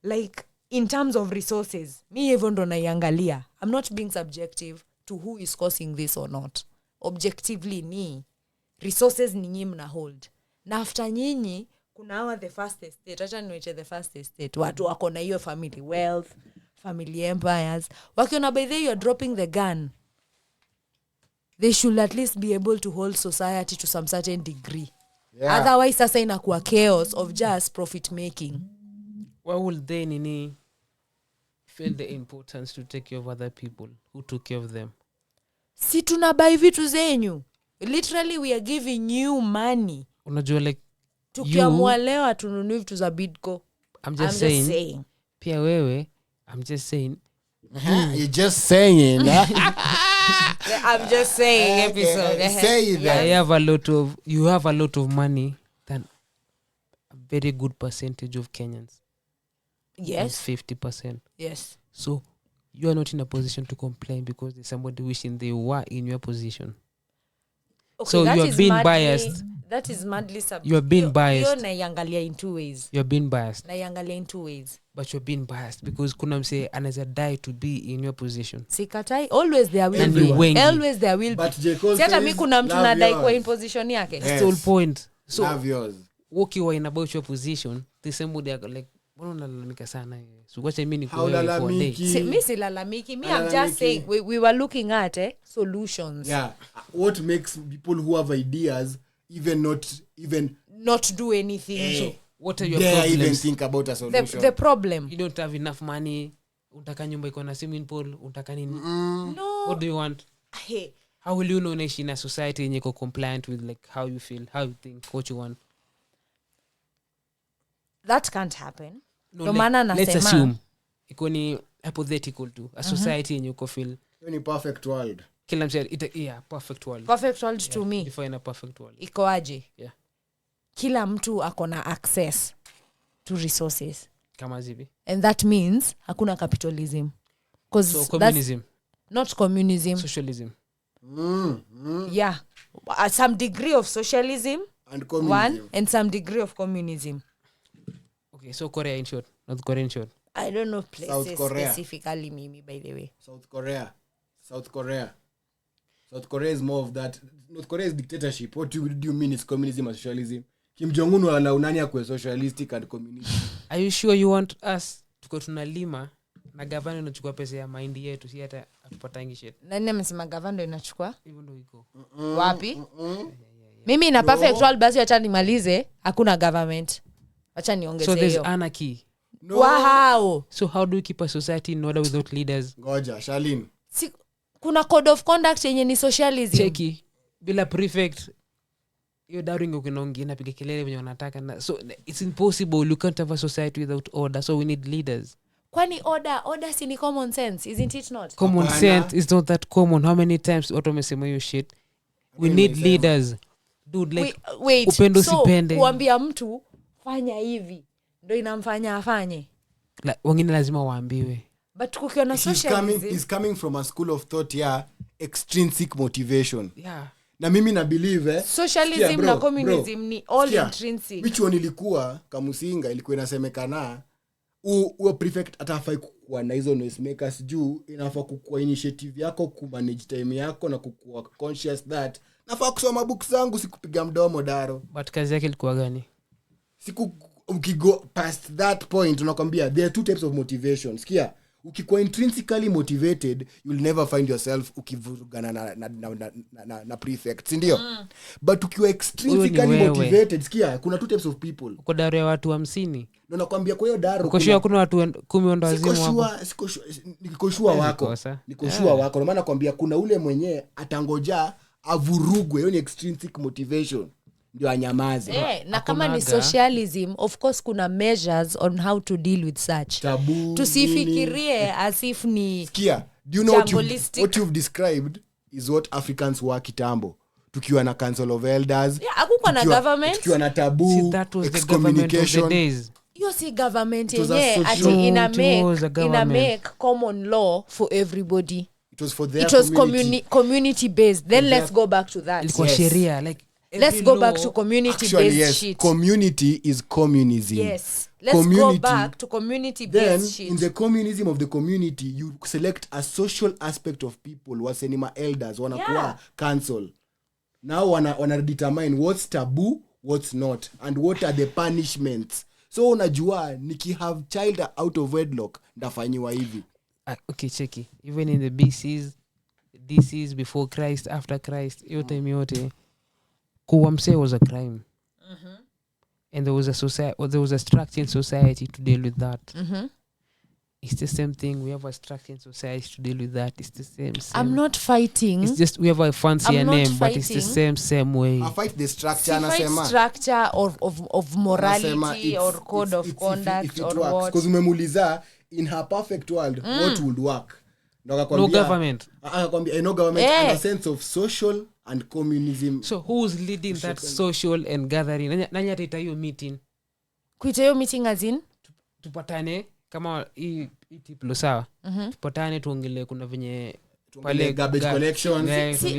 like, in terms of resources, me hivyo ndo naiangalia. I'm not being subjective to who is causing this or not. Objectively ni resources ni nyinyi mna hold. Na after nyinyi kuna hawa the first estate. Acha niweke the first estate. Watu wako na hiyo family wealth, family empires. Wakiona by the way you're dropping the gun, they should at least be able to hold society to some certain degree. Yeah. Otherwise sasa inakuwa chaos of just profit making.
Why would they feel the importance to take care of other people who took care of them?
Si tunabai vitu zenyu. Literally we are giving you money.
Unajua, like,
tukiamua leo atununui vitu za Bidco.
I'm just saying. Pia wewe, I'm just saying.
You're just saying.
I'm just saying episode.
Say that.
You have a lot of money than a very good percentage of Kenyans.
Yes.
50%.
Yes.
So you are not in a position to complain because there's somebody wishing they were in your position.
Okay,
so you are being biased.
That is madly subjective.
You are being biased.
You're naiangalia in two ways.
You are being biased.
Naiangalia in two ways.
But you're being biased because kuna mse anaweza die to be in your position.
Sikatai, always there will be. Always there will be. Si hata mimi kuna mtu nadai kwa in position yake.
That's the whole point. So
love yours.
Walking in about your position, the same way they are like mbona unalalamika sana wewe? So wacha mimi niko
Haulalamiki.
for a day.
Mi silalamiki. Me, I'm just saying we were looking at solutions.
Yeah. What makes people who have ideas even
Not do anything.
So what are your
dare even
problems?
think about a solution?
The problem.
You don't have enough money. Utaka nyumba iko na swimming pool, utaka nini?
No.
What do you want?
Hey.
How will you know in a society yenye iko compliant with like how you feel, how you think, what you want?
That can't happen.
No,
No maana nasema.
let's assume iko ni hypothetical to a society yenye uko feel
Any perfect world.
kila mse perfect world.
Perfect world to me.
Define a perfect world.
Iko aje?
Yeah.
Kila mtu akona access to resources.
Kama zipi?
And that means hakuna capitalism.
So communism,
not communism.
socialism.
Yeah. Some degree of socialism.
And communism.
One. And some degree of communism.
Okay, so Korea in short, North Korea in short.
I don't know places
South Korea.
specifically, Mimi, by the way.
South Korea is more of that. North Korea is dictatorship. What do you mean is communism and socialism? Kim Jong-un wala unani akwe socialistic and communist.
Are you sure you want us tuko tunalima na gavana inachukua pesa ya mahindi yetu si hata atupatangi shit?
Nani amesema gavana inachukua?
Even though iko.
Wapi? Mimi na perfect world basi acha nimalize, hakuna government. Acha niongeze
So there's
hiyo.
anarchy.
No.
Wow.
So how do we keep a society in order without leaders?
Ngoja, Shalin.
Kuna code of conduct yenye ni socialism.
Cheki bila prefect hiyo daring ukinaongea napiga kelele wenye wanataka na so it's impossible. You can't have a society without order, so we need leaders.
Kwani order si ni common sense, isn't it not?
Common sense is not that common. How many times watu wamesema hiyo shit? We need leaders. Dude, like
wait,
upendo
so
sipende.
kuambia mtu fanya hivi ndio inamfanya afanye.
Wengine lazima waambiwe.
But kukiona socialism
He's coming from a school of thought, yeah, extrinsic motivation.
Yeah.
Na mimi na believe
socialism na communism ni all intrinsic.
Which one ilikuwa kamusinga ilikuwa inasemekana uwe prefect atafai kuwa na hizo noise makers juu inafaa kuwa initiative yako kumanage time yako na kuwa conscious that nafaa kusoma books zangu sikupiga mdomo daro.
But kazi yake ilikuwa gani?
Ukigo past that point unakwambia there are two types of motivation. Sikia, ukikuwa intrinsically motivated you'll never find yourself ukivurugana na prefect, ndio? But ukiwa extrinsically motivated, sikia, kuna two types of people.
Uko daro ya watu 50.
Na nakwambia kwa hiyo daro
uko sure kuna watu 10 ndo wazimu hapo.
Nikoshua wako. Na maana nakwambia kuna ule mwenye atangoja avurugwe, hiyo ni extrinsic motivation. Ndio anyamaze.
Na kama ni socialism, of course kuna measures on how to deal with such. Tusifikirie as if ni
Skia, do you know what you've described is what Africans were kitambo. Tukiwa na council of elders.
Hakukuwa na government.
Tukiwa na taboo.
See, that was the government of the days.
Hiyo si government yenye ati ina make common law for everybody.
It was for their
community based. Then let's go back to that.
Ilikuwa sheria like
let's go back to community based shit.
Community is communism.
Yes. Let's go back to community based shit.
In the communism of the community, you select a social aspect of people. Wasenima elders, wanakuwa council. Now wana determine what's taboo, what's not, and what are the punishments. So unajua nikihave child out of wedlock ndafanyiwa hivi.
Okay, cheki. Even in the BCs, DCs, before Christ, after Christ, hiyo time yote kuwa mse was a crime. And there was a structure in society to deal with that. It's the same thing. We have a structure in society to deal with that. It's the same.
I'm not fighting.
It's just we have a fancier name, but it's the same way.
I fight the structure.
Fight structure of morality or code of conduct or what.
Because umemuliza in her perfect world, what would work?
No government.
No government and a sense of social and communism.
So who's leading that social and gathering? Nani ataita hiyo meeting?
Kuita hiyo meeting as in?
Tupatane kama hii tiplo sawa. Tupatane tuongelee kuna venye
pale garbage collection.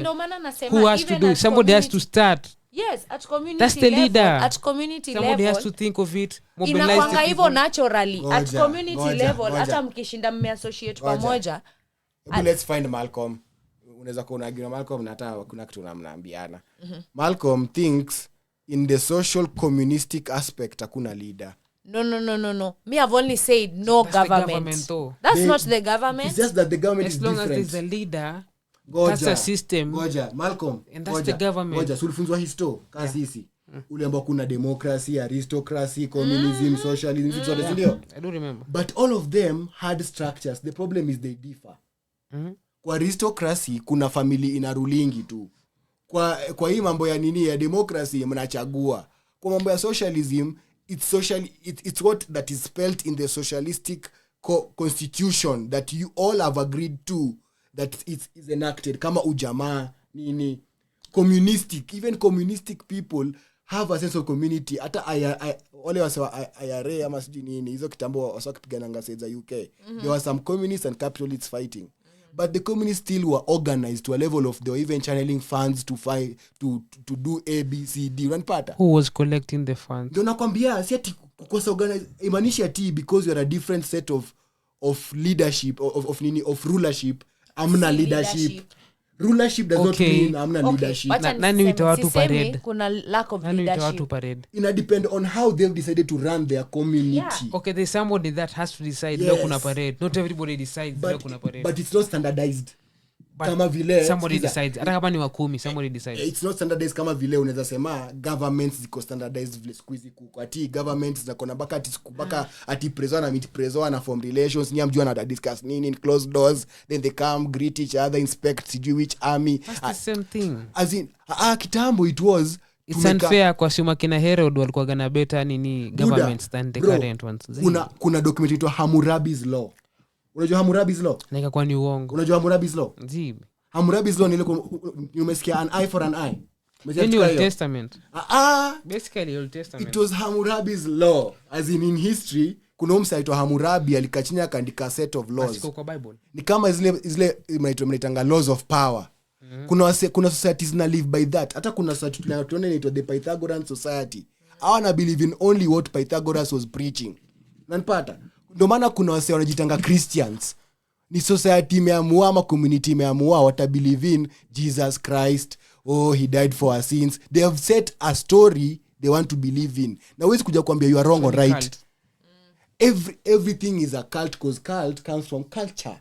No maana nasema
who has to do? Somebody has to start.
Yes, at community
That's the
level.
Leader.
At community
Somebody
level.
has to think of it. Mobilize
inakwanga hivyo naturally.
Goja,
at community level hata mkishinda mmeassociate pamoja.
Let's find Malcolm. Unaweza kuona agina Malcolm na hata kuna kitu mnaambiana. Malcolm thinks in the social communistic aspect hakuna leader.
No. Me, I've only said no
That's the
government.
government, though.
That's
They-
not the government.
It's just that the government
As
is
long as
different.
there's a leader,
Goja,
that's a system.
Goja, Malcolm.
And that's
Goja,
the government.
Goja, sulifunzwa histo kasisi. Ule ambao kuna democracy, aristocracy, communism, socialism, vitu zote, si ndio?
I don't remember.
But all of them had structures. The problem is they differ. Kwa aristocracy kuna family ina rulingi tu. Kwa hii mambo ya nini ya democracy mnachagua. Kwa mambo ya socialism, it's what that is spelled in the socialistic constitution that you all have agreed to, that is enacted kama ujamaa nini. Even communistic people have a sense of community. Hata wale wasewa IRA ama sijui nini hizo kitambo wasewa kipigananga side za UK. There were some communists and capitalists fighting. But the communists still were organized to a level of they were even channeling funds to fight to do A, B, C, D. Unapata?
Who was collecting the funds?
Ndio nakwambia si ati kukosa organize imaanisha ati because you are a different set of leadership of rulership amna leadership. Rulership does not mean amna leadership.
Nani wita watu parade?
Kuna lack of
Nani wita watu
leadership.
parade?
Ina depend on how they've decided to run their community.
Yeah.
Okay, there's somebody that has to decide.
Yes.
Leo kuna parade. Not everybody decides leo kuna parade.
But it's not standardized.
But
Kama vile
somebody decides. Hata kama ni wa 10, somebody decides.
It's not standardized kama vile unaweza sema governments ziko standardized vile siku hizi kuko ati governments zako na baka ati president na meet president na form relations ni amjua na discuss nini in closed doors, then they come greet each other, inspect sijui which army.
That's the same thing.
As in kitambo it was
It's unfair kwa suma kina Herod walikuwa gonna better nini governments than the current ones.
Kuna document inaitwa Hammurabi's law. Unajua Hammurabi's law?
Na ikakuwa ni uongo.
Unajua Hammurabi's law?
Zib.
Hammurabi's law ni ile umesikia an eye for an eye.
In Old Testament.
Basically
Old Testament.
It was Hammurabi's law. As in history kuna msa aitwa Hammurabi alikachinya akaandika set of laws.
Asiko kwa Bible.
Ni kama zile mnaitanga laws of power. Kuna societies na live by that. Hata kuna society tunayoona inaitwa the Pythagorean society. Hawana believe in only what Pythagoras was preaching. Unanipata? Ndio maana kuna wase wanajitanga Christians. Ni society imeamua ama community imeamua wata believe in Jesus Christ. Oh, he died for our sins. They have set a story they want to believe in. Na huwezi kuja kuambia you are wrong or right.
Cult.
Everything is a cult because cult comes from culture.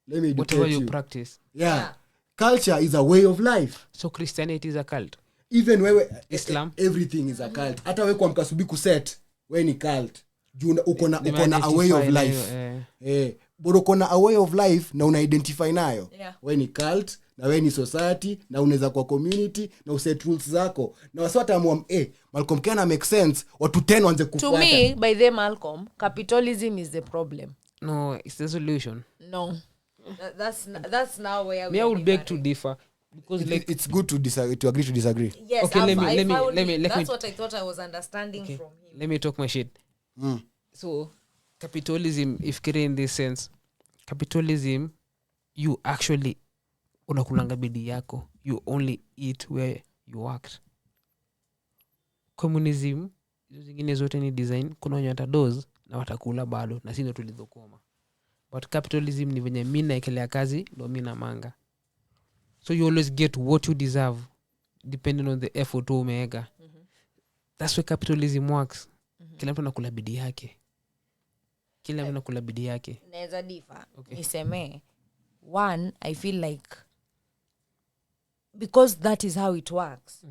Let me
Whatever
educate
you practice.
Yeah. Culture is a way of life.
So Christianity is a cult.
Even wewe
Islam.
Everything is a cult. Hata wewe kwa mkasubi kuset wewe ni cult. Juu uko na a way of life. Bado uko na a way of life na una identify nayo.
Yeah.
Wewe ni cult na wewe ni society na unaweza kwa community na uset rules zako. Na waswata amua Malcolm Kena make sense watu 10 waanze kufuata.
To me, by the Malcolm, capitalism is the problem.
No, it's the solution.
No. That's now where we
I would beg to differ because
It's good to disagree, to agree to disagree.
Yes,
Okay, let me
that's what I thought I was understanding from him.
let me talk my shit. So capitalism, if kire in this sense, capitalism, you actually unakulanga bidii yako, you only eat where you worked. Communism zingine zote ni design, kuna wenye watadoz na watakula bado na sisi tulidhokoma. But capitalism ni venye mimi naekelea kazi ndo mimi na manga. So you always get what you deserve depending on the effort umeweka. That's why capitalism works. Kila mtu anakula bidii yake.
Naweza differ. Niseme one, I feel like because that is how it works,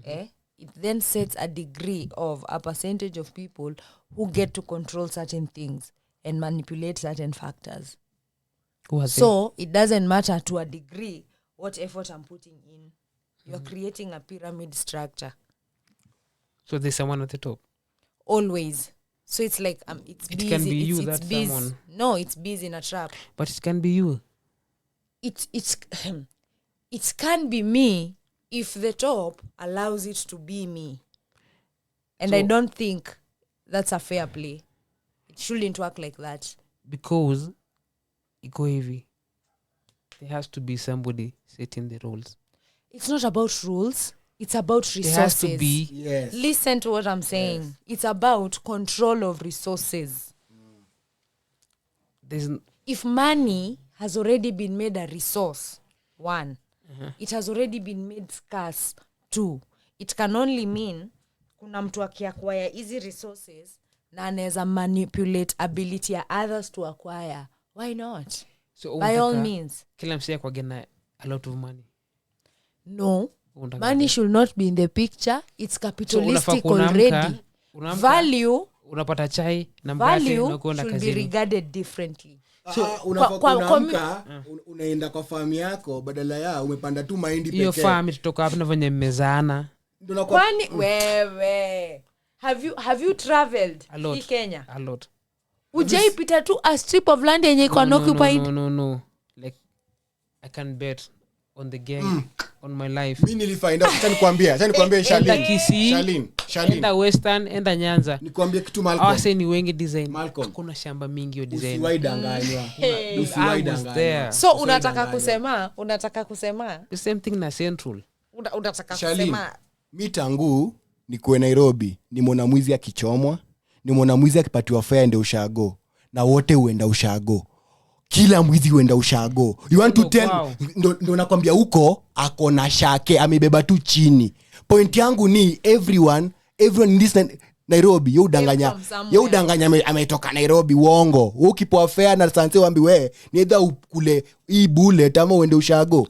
it then sets a degree of a percentage of people who get to control certain things and manipulate certain factors. So it doesn't matter to a degree what effort I'm putting in. You're creating a pyramid structure.
So there's someone at the top.
Always. So it's like it's
it
busy.
Can be you,
it's
that
busy.
someone.
No, it's busy in a trap.
But it can be you.
It can be me if the top allows it to be me. And so, I don't think that's a fair play. It shouldn't work like that.
Because iko hivi, there has to be somebody setting the rules.
It's not about rules. It's about resources.
There has to be.
Yes.
Listen to what I'm saying. Yes. It's about control of resources. If money has already been made a resource, one, it has already been made scarce, two, it can only mean kuna mtu akiacquire easy resources na anaweza manipulate ability ya others to acquire, why not?
So
by all means.
Kila msia kwa gena a lot of money.
No. Money should not be in the picture. It's capitalistic already. Value
unapata chai na mkate na kuenda kazini.
Should be regarded differently.
So unaamka unaenda kwa farm yako badala ya umepanda tu mahindi pekee.
Hiyo farm tutoka hapo na venye mmezaana.
Kwani wewe have you traveled in Kenya?
A lot.
Ujaipita tu a strip of land yenye iko unoccupied?
No. Like I can bet on the gang on my life.
Mimi nilifind out. Acha nikwambie Shalin.
Enda Western, enda Nyanza.
Nikwambie kitu Malcolm.
Awase ni wengi design. Hakuna shamba mingi yo design.
Usiwaidanganywa.
So unataka kusema
the same thing na Central.
Unataka kusema
mimi tangu nikuwe Nairobi, ni mwana mwizi akichomwa, ni mwana mwizi akipatiwa fare ende ushago. Na wote huenda ushago. Kila mwizi huenda ushago. You want to tell ndo nakwambia huko ako na shake amebeba tu chini. Point yangu ni everyone in this Nairobi udanganya ametoka Nairobi uongo. Ukipoa fare na sanse waambi we ni either ukule hii bullet ama uende ushago.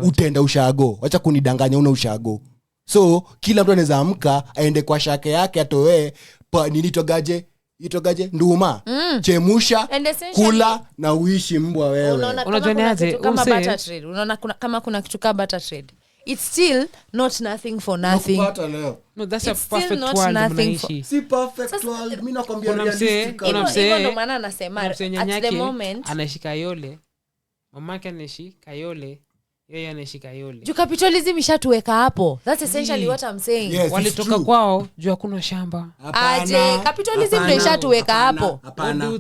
Utaenda ushago. Acha kunidanganya una ushago. So kila mtu anaweza amka aende kwa shake yake atoe nilitogaje nduma chemusha kula na uishi mbwa wewe.
Unajoneaje kama butter trade? Unaona kama kuna kitu kama butter trade, it's still not nothing for nothing.
No, that's it's a perfect world mnaishi.
Si perfect world, mimi nakwambia realistic.
Hivyo ndo maana nasema at the moment
anashika yole, mamake anashika yole, yeye anashika yole.
Juu capitalism ishatuweka hapo. That's essentially what I'm saying.
Yes,
walitoka kwao juu hakuna shamba.
Aje capitalism ndio ishatuweka hapo.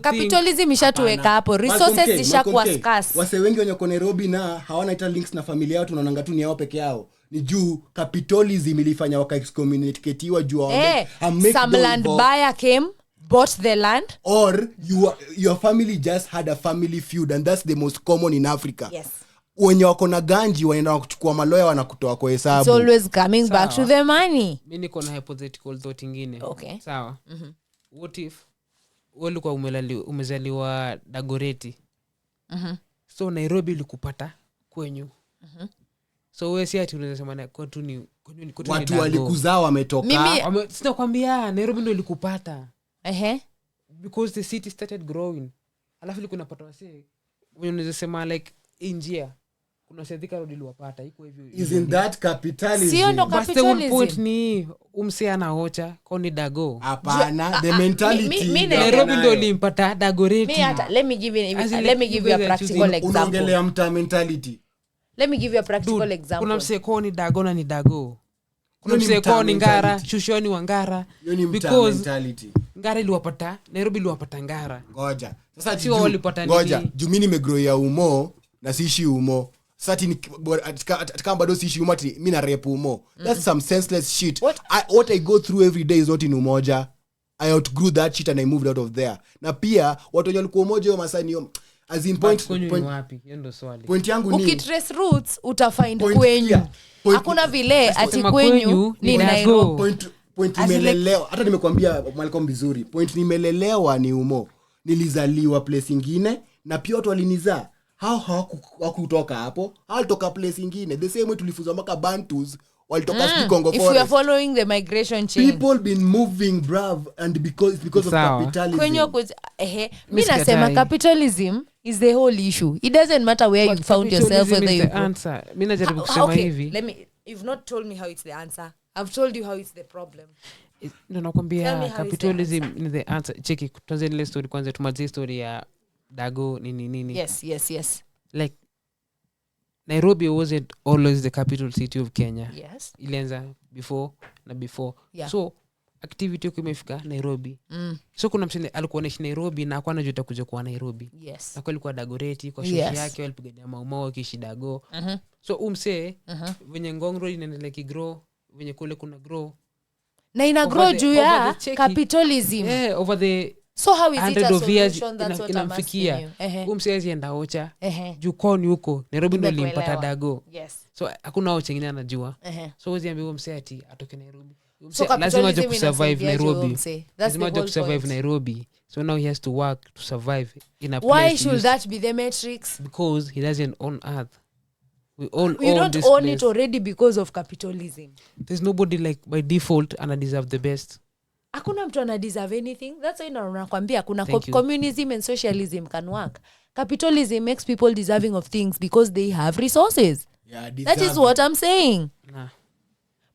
Capitalism ishatuweka hapo. Resources zishakuwa scarce.
Wase wengi wenye kwa Nairobi na hawana hata links na familia yao, tunaonanga tu ni hao peke yao. Ni juu capitalism ilifanya waka excommunicatiwa juu
some land buyer came, bought the land,
or your family just had a family feud, and that's the most common in Africa.
Yes.
Wenye wako na ganji wanaenda kuchukua maloya wanakutoa kwa hesabu.
It's always coming back to the money.
Mimi niko na hypothetical thought nyingine.
Okay.
Sawa. What if wewe kwa umezaliwa Dagoretti. So Nairobi ilikupata kwenyu. So wewe si ati unaweza sema na kwetu ni
watu walikuzaa wametoka.
Sina kwambia Nairobi ndio ilikupata. Because the city started growing. Alafu ilikuwa inapata wase. Unaweza sema like India. Kuna Thika Road iliwapata iko hivyo.
Isn't that capitalism?
Sio ndo capitalism.
The point ni umsea na hocha kwa ni dago.
Hapana, the mentality.
Nairobi ndio ilimpata Dagoretti.
Mimi hata let me give you a practical example.
Unaongelea mta mentality.
Let me give you a practical example.
Kuna msee kwa ni dago na ni dago. Kuna msee kwa ni ngara, shushoni wa ngara.
Because mentality.
Ngara iliwapata, Nairobi iliwapata ngara.
Ngoja. Sasa
si walipata nini?
Ngoja. Juu mimi nimegrow ya umo na siishi umo. Sasa kama bado siishi umo mimi na rep umo. That's some senseless shit. What I go through every day is not in umoja. I outgrew that shit and I moved out of there. Na pia watu wenye walikuwa umoja hiyo masani hiyo as in point
wapi? Hiyo ndo swali.
Point yangu ni
ukitrace roots utafind kwenyu. Hakuna vile ati kwenyu ni Nairobi.
Point nimelelewa. Hata nimekuambia Malcolm vizuri. Point nimelelewa ni umo. Nilizaliwa place nyingine na pia watu walinizaa. Hawakutoka hapo. Walitoka place nyingine. The same way tulifuzwa mpaka Bantus walitoka Congo Forest.
If we are following the migration chain.
People been moving bruv and because of capitalism.
Kwenye mimi nasema capitalism is the whole issue. It doesn't matter where you found yourself whether you
answer. Mimi najaribu kusema hivi.
You've not told me how it's the answer. I've told you how it's the problem.
Ndio nakwambia capitalism is the answer. Cheki tuanze ile story kwanza, tumazie story ya dago nini.
Yes.
Like Nairobi wasn't always the capital city of Kenya.
Yes.
Ilianza before.
Yeah.
So activity yako imefika Nairobi. So kuna msene alikuwa anaishi Nairobi na akwana juta kuja kwa Nairobi.
Yes.
Na kwa alikuwa Dagoretti kwa shoshi yake walipigania maumao kishi dago. So umse venye Ngong Road inaendelea kigrow, venye kule kuna grow.
Na ina grow juu ya capitalism.
Over the
so how is it a solution? That's what I'm asking you.
Umsiezi enda ocha. Jukoni huko Nairobi ndio limpata dago.
Yes.
So hakuna ocha nyingine anajua. So wezi ambiwa umse ati atoke Nairobi.
So
lazima
capitalism
kusurvive Nairobi.
That's
Lazima
the whole
kusurvive
point.
Nairobi. So now he has to work to survive in a place.
Why should that be the matrix?
Because he doesn't own earth. We all
You
own
don't
this
own
place.
it already because of capitalism.
There's nobody like by default and I deserve the best.
Hakuna mtu ana deserve anything. That's why nakwambia kuna
Thank you.
communism and socialism can work. Capitalism makes people deserving of things because they have resources.
Yeah,
That is what I'm saying.
Nah.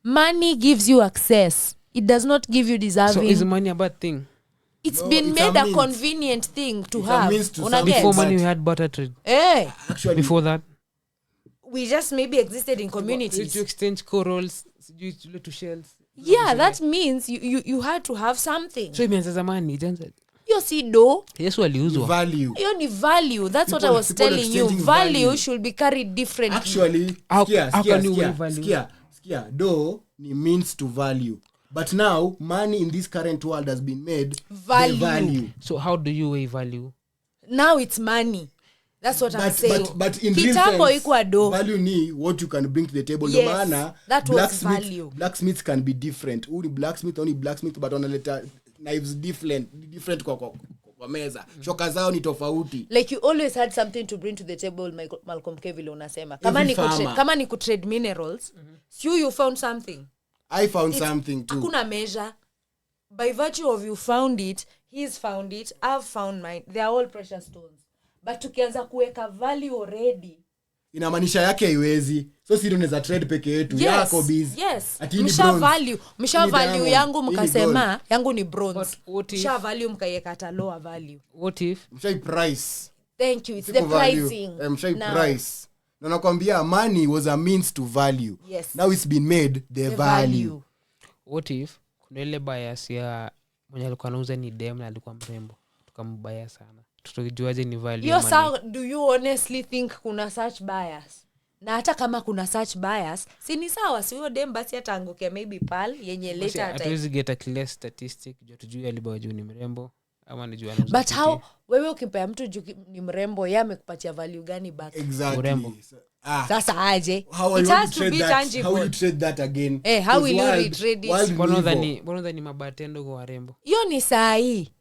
Money gives you access. It does not give you deserving.
So is money a bad thing?
It's
No,
been
it's
made
a
a
means.
convenient thing to
It's a
have.
means to
Una
something.
get?
Before
But-
money we had barter trade.
Eh,
Actually,
Before that,
we just maybe existed in
you
communities.
exchange corals, you to shells.
Yeah, that means you had to have something.
So imeanza zamani, ijanza.
Hiyo si do.
Yesu aliuzwa.
value.
Hiyo ni value. That's what I
People-
was
people
telling you.
exchanging
Value
value.
should be carried differently.
Actually,
How can you weigh value?
skia. Do ni means to value. But now, money in this current world has been made
Value.
the value.
So how do you weigh value?
Now it's money. That's what I'm saying.
But in real
Kitambo
sense,
ikuwa do.
value ni what you can bring to the table.
Yes,
No maana
that was value.
blacksmiths can be different. Uni blacksmith only blacksmith, but wanaleta knives different kwa meza. Shoka zao ni tofauti.
Like you always had something to bring to the table. Malcolm Keville unasema kama ni kutrade minerals, you found something.
I found something too.
Hakuna measure. By virtue of you found it, he's found it, I've found mine. They are all precious stones. But tukianza kuweka value already,
inamaanisha yake haiwezi. So sisi tunaweza trade peke yetu. Yako busy.
Yes.
Ati ni
Msha
bronze.
value
Diamond.
yangu
Hii ni
mkasema
gold.
yangu ni bronze.
But what if-
Msha value mkaiweka at a lower value.
What if
Mshai price.
Thank you. It's
Siko
the
value.
pricing.
Mshai
Now,
price. Na nakwambia money was a means to value.
Yes.
Now it's been made the value.
what if kuna ile bias ya mwenye alikuwa anauza ni dem na alikuwa mrembo tukambaya sana tutajuaje ni value ya money?
Do you honestly think kuna such bias? Na hata kama kuna such bias, si ni sawa, si huyo dem basi ataangukia maybe pal yenye
Basi
later
hatuwezi get a clear statistic juu tujue alibaya juu ni mrembo ama ni juu anauza
But
kitu.
how wewe ukimpea mtu juu ni mrembo, yeye amekupatia value gani back?
Exactly.
Urembo.
Sasa aje?
How
It
will
has
you
to
trade
be
that?
tangible.
How will you trade that again?
How will you
Because
retrade it?
world
Mbona
ni
udhani mabatendo kwa warembo
Hiyo ni sahi.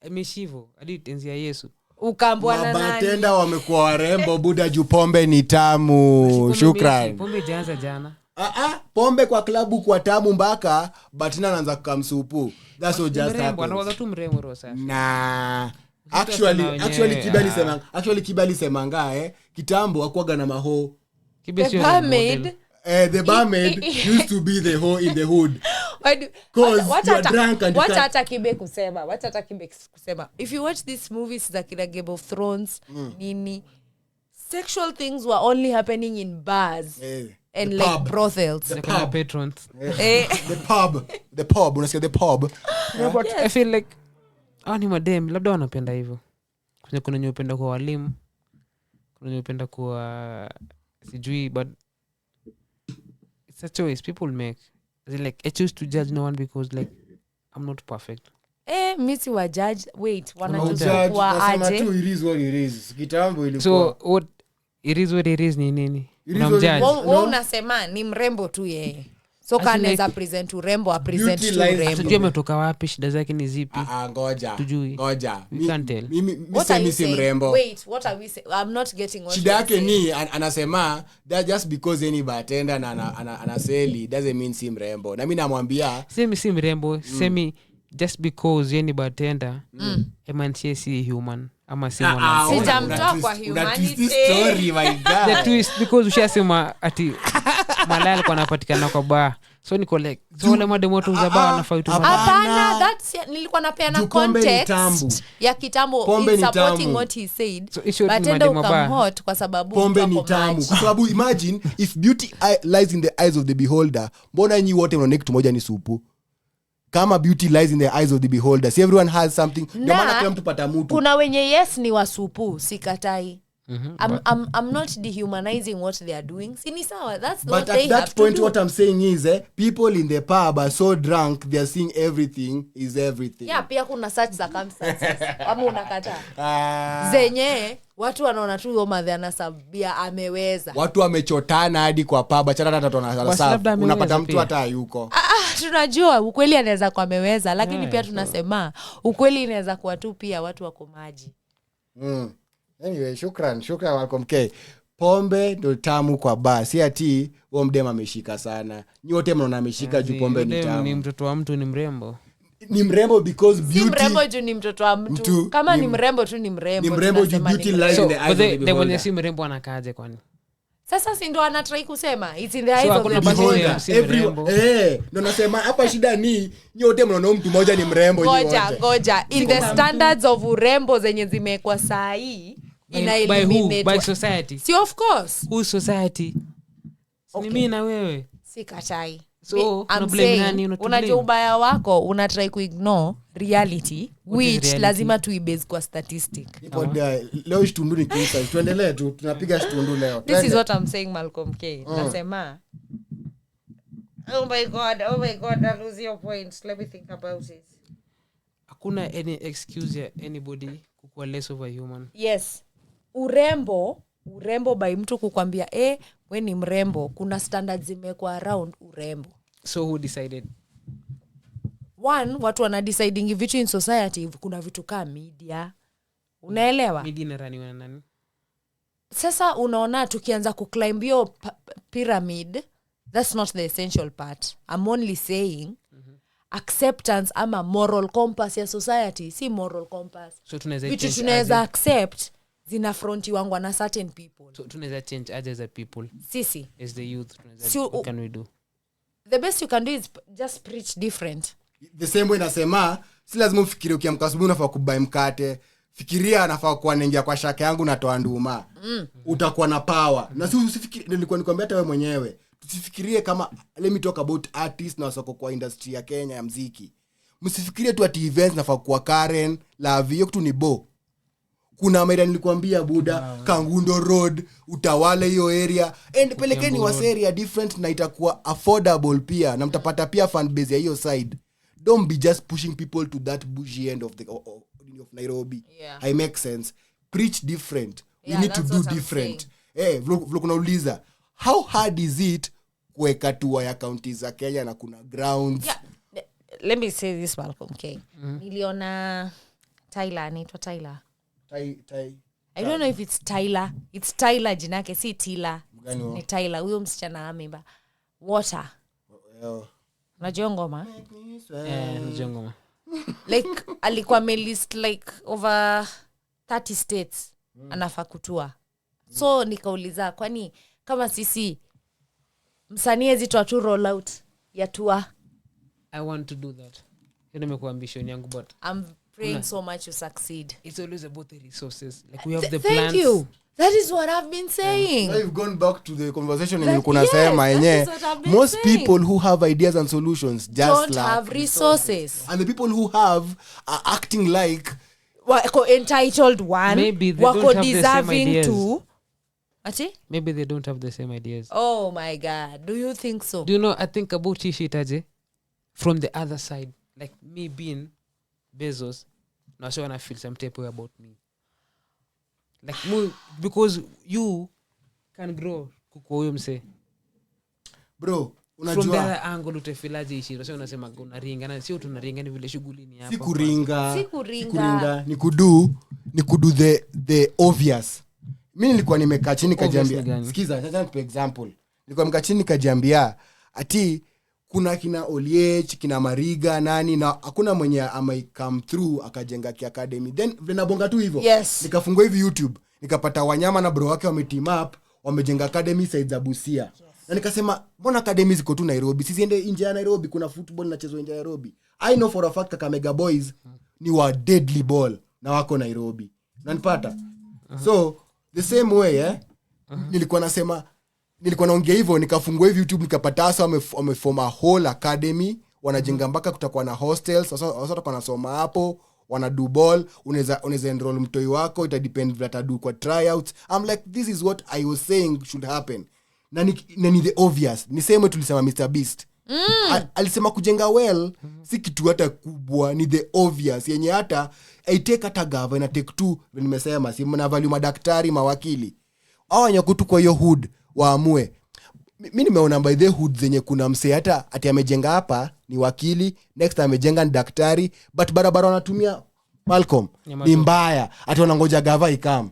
ameshivo hadi tenzi ya Yesu
Ukambwa na nani?
mabatenda wamekuwa warembo buda juu pombe ni tamu.
Pombe
Shukran.
pombe jaanza jana
Pombe kwa klabu kwa tamu mpaka batina anaanza kukamsupu. That's what just
mrembo
happens.
anawaza tu mrembo rosa
Nah.
wenyewe,
Actually Kibali semanga kitambo hakuwaga na maho.
kibe
The
sio
barmaid.
model.
The barmaid used to be the hoe in the hood. Cause you are drunk and you
Wacha
can't-
hata kibe kusema. If you watch these movies za kina Game of Thrones, nini, sexual things were only happening in bars and
the
like
pub.
brothels.
The
Kuna
pub.
patrons
The pub unasikia the pub.
No, but I feel like ni madem labda wanapenda hivyo kuna wenye upenda kwa walimu kuna wenye upenda kwa sijui but it's a choice people make. As in, like I choose to judge no one because like I'm not perfect.
Misi wa judge. Wait,
Unajudge,
wanachukua
unasema
aje?
tu it is what it is. Kitambo ilikuwa.
So what it is what it is ni nini
It is
unamjudge
what it is.
Wewe unasema ni mrembo tu yeye. So
As in
kanaweza
like,
present urembo, a present
beauty
tu
lies-
urembo.
tujue ametoka wapi shida zake ni zipi
Ngoja.
Tujui.
Ngoja.
We can't tell.
Mimi
What are you
si
saying?
mrembo.
Wait, what are we saying? I'm not getting what
Shida
you're
yake
saying.
ni anasema that just because any bartender na anaseli doesn't mean si mrembo. Na mimi namwambia
semi si mrembo semi just because yeni bartender emanchie si human ama si mwanamke.
Sijamtoa kwa humanity.
Story my
The
god.
twist because ushasema ati malaya alikuwa anapatikana kwa bar so niko like so wale mademoto za bar wanafaa tu
Hapana.
Hapana, nilikuwa napeana
Juu pombe ni
context
tamu.
ya kitambo
Pombe
in
ni
supporting
tamu.
what he said.
So, issue
But
ni
enda
mademo bar.
ukamhot kwa sababu
Pombe
mtu
ni
ako
tamu
maji.
kwa sababu imagine if beauty lies in the eyes of the beholder, mbona nyi wote mnaona kitu moja ni supu? Kama beauty lies in the eyes of the beholder, see everyone has something. Ndio maana kila mtu pata mtu.
Kuna wenye yes ni wasupu, sikatai. I'm not dehumanizing what they are doing. Si ni sawa, that's what
But
they
at
have
that point
to do.
what I'm saying is people in the pub are so drunk they are seeing everything is everything.
Yeah, pia kuna such circumstances. Ama unakataa.
Ah,
Zenye watu wanaona tu huyo madhe anasabia ameweza.
watu wamechotana hadi kwa pub achana hata
Basi labda ameweza
unapata mtu
pia.
hata hayuko.
tunajua ukweli anaweza kuwa ameweza lakini pia tunasema ukweli inaweza kuwa tu pia watu wako maji.
Anyway, shukran Malcolm K. Pombe ndo tamu kwa bar. Si ati huo mdema ameshika sana. Nyote mnaona ameshika juu pombe ni tamu.
Ni mtoto wa mtu, ni mrembo.
Ni mrembo because beauty. Si
mrembo juu ni mtoto wa mtu. Kama ni mrembo tu ni mrembo.
Ni mrembo juu beauty lies in the eyes of the beholder.
Si mrembo anakaaje kwani?
Sasa si ndo anatry kusema it's in the eyes of the
beholder. Ndo nasema hapa shida ni nyote mnaona mtu mmoja ni mrembo yote.
Ngoja. In the standards of urembo zenye zimekuwa saa hii ina eliminate
by society.
Si of course.
Who society? Okay. Ni mimi na wewe.
Si katai.
So blame nani?
Unajua ubaya wako una try kuignore reality which lazima tuibase kwa statistic.
Leo shtundu ni kisa. Tuendelee tu tunapiga shtundu leo.
This is what I'm saying Malcolm K. Nasema Oh my god, I lose your point. Let me think about it.
Hakuna any excuse ya anybody kukuwa less of a human.
Yes. Urembo by mtu kukwambia we ni mrembo, kuna standards zimekuwa around urembo.
So who decided?
One, watu wana deciding vitu in society, kuna vitu kama media. Unaelewa?
Media inaraniwa na nani?
Sasa unaona tukianza kuclimb hiyo pyramid, that's not the essential part. I'm only saying acceptance ama moral compass ya society, si moral compass.
So
tunaweza accept zina fronti wangu na certain people.
So tunaweza change as a people.
Sisi
as the youth what can we do?
The best you can do is just preach different.
The same way nasema si lazima ufikirie ukiamka asubuhi unafaa kubai mkate. Fikiria anafaa kuwa naingia kwa shaka yangu natoa nduma. Utakuwa na power. Na si usifikirie, nilikuwa nikwambia hata wewe mwenyewe. Tusifikirie kama let me talk about artists na wasoko kwa industry ya Kenya ya muziki. Msifikirie tu ati events nafaa kuwa Karen, Lavi, hiyo kitu ni bo. Kuna maida nilikwambia Buda, Kangundo Road, Utawala hiyo area. And pelekeni wa area different na itakuwa affordable pia. Na mtapata pia fan base ya hiyo side. Don't be just pushing people to that bougie end of Nairobi.
Yeah.
I make sense. Preach different. We need to do different. Vile kuna uliza, how hard is it kuweka tour ya counties za Kenya na kuna grounds?
Yeah. Let me say this Malcolm K. Niliona Tyler, anaitwa Tyler. I don't know if it's Tyler. It's Tyler jinake, si Tila. Ni Tyler. Huyo msichana amemba. Water. Unajua ngoma?
Unajua ngoma.
Like alikuwa melist like over 30 states anafaa kutua. So nikauliza kwani kama sisi msanii ezitoa tu roll out ya tour.
I want to do that. Nimekuwa ambition yangu but
I'm praying so much to succeed.
It's always about the resources. Like we have the
Thank
plans.
you. That is what I've been saying.
Now you've gone back to the conversation and kuna sema yenye most people who have ideas and solutions just
don't
lack
have resources.
And the people who have are acting like
wako entitled one.
Maybe they
wako
don't have
deserving
the same ideas.
two. Ati?
Maybe they don't have the same ideas.
Oh my God. Do you think so?
Do you know, I think about Shitaje from the other side. Like me being Bezos, now so I feel some type way about me. Like because you can grow kukoyumse.
bro,
From the
unajua
other angle utafilaje Ishiro. So unasema unaringa na sio tunaringa ni vile shughuli ni hapa.
si kuringa ni kudu the obvious. Mimi nilikuwa nimekaa chini kajiambia. Sikiza, sasa nikupe example. Nilikuwa nimekaa chini kajiambia ati kuna kina Oliech, kina Mariga, nani na hakuna mwenye amai come through akajenga ki academy. Then vinabonga tu hivyo.
Yes.
Nikafungua hivi YouTube, nikapata Wanyama na bro wake wameteam up, wamejenga academy side za Busia. Yes. Na nikasema, mbona academy ziko tu Nairobi? Sisi ende nje ya Nairobi, kuna football inachezwa nje ya Nairobi. I know for a fact Kakamega Boys ni wa deadly ball na wako Nairobi. Unanipata? So, the same way nilikuwa naongea hivyo, nikafungua hivi YouTube, nikapata asa wameform a whole academy, wanajenga mpaka kutakuwa na hostels, sasa watakuwa nasoma hapo, wana do ball, unaweza enroll mtoi wako, ita depend vile atadu kwa tryouts. I'm like, this is what I was saying should happen. Na ni the obvious. Ni same tulisema Mr Beast. Alisema kujenga well si kitu hata kubwa, ni the obvious yenye hata I take hata gava na take two. Nimesema si mna value madaktari, mawakili hao nyakutu kwa hiyo hood waamue. Mimi nimeona by the hood zenye kuna mse hata ati amejenga hapa ni wakili, next amejenga ni daktari, but barabara wanatumia Malcolm ni mbaya, ati wanangoja gava ikam.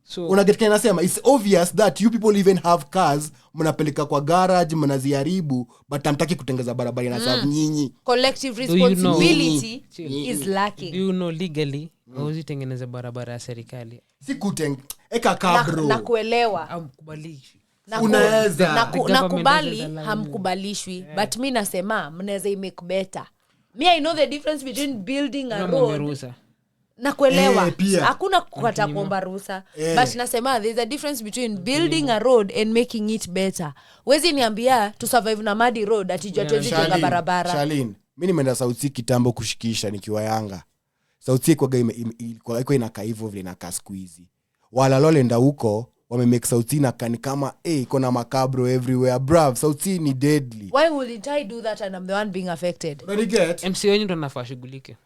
So unaget kile nasema, it's obvious that you people even have cars, mnapeleka kwa garage, mnaziharibu, but hamtaki kutengeza barabara na sababu nyinyi.
Collective responsibility is lacking.
Do you know legally hauwezi tengeneza barabara ya serikali?
Si eka kabro.
Na kuelewa.
Hamkubalishwi.
Unaweza.
Nakubali hamkubalishwi, but mimi nasema mnaweza make better. Me I know the difference between building a road. Nakuelewa. Hakuna kukata kuomba ruhusa. But nasema there's a difference between building a road and making it better. Wezi niambia to survive na muddy road atijua tuwezi jenga barabara.
Charlene, mimi nimeenda South Sea kitambo kushikisha nikiwa Yanga. South Sea kwa iko inakaa hivyo vile inakaa siku hizi. Wala lolenda huko wamemake South Sea nakani kama iko na makabro everywhere. Bruv, South Sea ni deadly.
Why would I do that and I'm the one being affected?
MCA wenyu ndo nafaa shughulike.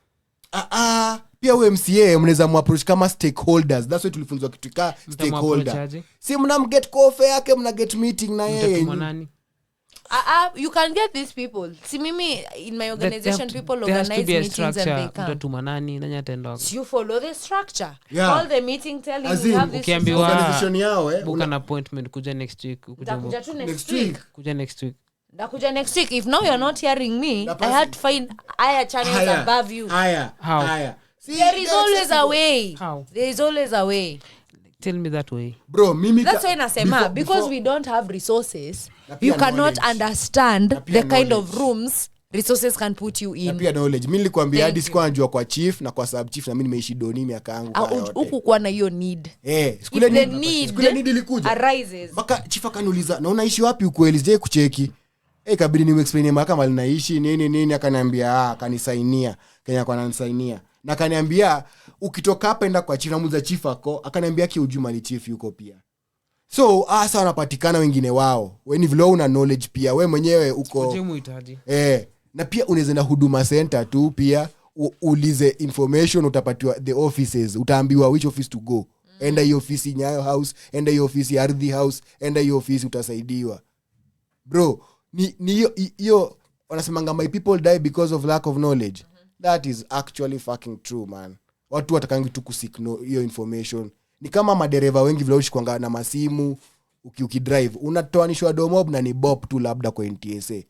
Pia we MCA mnaweza muapproach kama stakeholders. That's why tulifunzwa kitu ka stakeholder. Si mnamget coffee yake, mnaget meeting na yeye.
You can get these people. See mimi in my organization people organize meetings and they come.
Mtatuma nani nani ataenda?
You follow the structure. Call the meeting, tell him we have this
organization yao
book an appointment kuja next week.
Kuja next week.
Kuja next week.
Nakuja next week. If now you're not hearing me, I had to find higher channels above you.
Higher.
There is always a way.
How?
There is always a way.
Tell me that way.
Bro, mimi
that's why nasema because we don't have resources, you cannot understand the kind of rooms resources can put you in.
Na pia knowledge. Mimi nilikwambia hadi sikuwa najua kwa chief na kwa sub chief, na mimi nimeishi doni miaka yangu kwa yote.
Huku kwa na hiyo need.
Skule need ilikuja.
Arises.
Baka chief akaniuliza, "Na unaishi wapi ukweli? Sije kucheki." Kabidi ni explain mahakama linaishi nini akaniambia akanisainia. Kenya kwa ananisainia. Na akaniambia ukitoka hapa enda kwa chief na muza chief ako, akaniambia kiujuma ni chief yuko pia. So sasa wanapatikana wengine wao. Wewe ni vile una knowledge pia. Wewe mwenyewe uko na pia unaweza na huduma center tu pia ulize information, utapatiwa the offices, utaambiwa which office to go. Enda hiyo ofisi Nyayo House, enda hiyo ofisi Ardhi House, enda hiyo ofisi utasaidiwa. Bro, ni hiyo wanasemanga my people die because of lack of knowledge. That is actually fucking true, man. Watu watakangi tu kusik hiyo information. Ni kama madereva wengi vile ushikanga na masimu ukidrive unatoanishwa domob na ni bop tu labda kwa NTSA.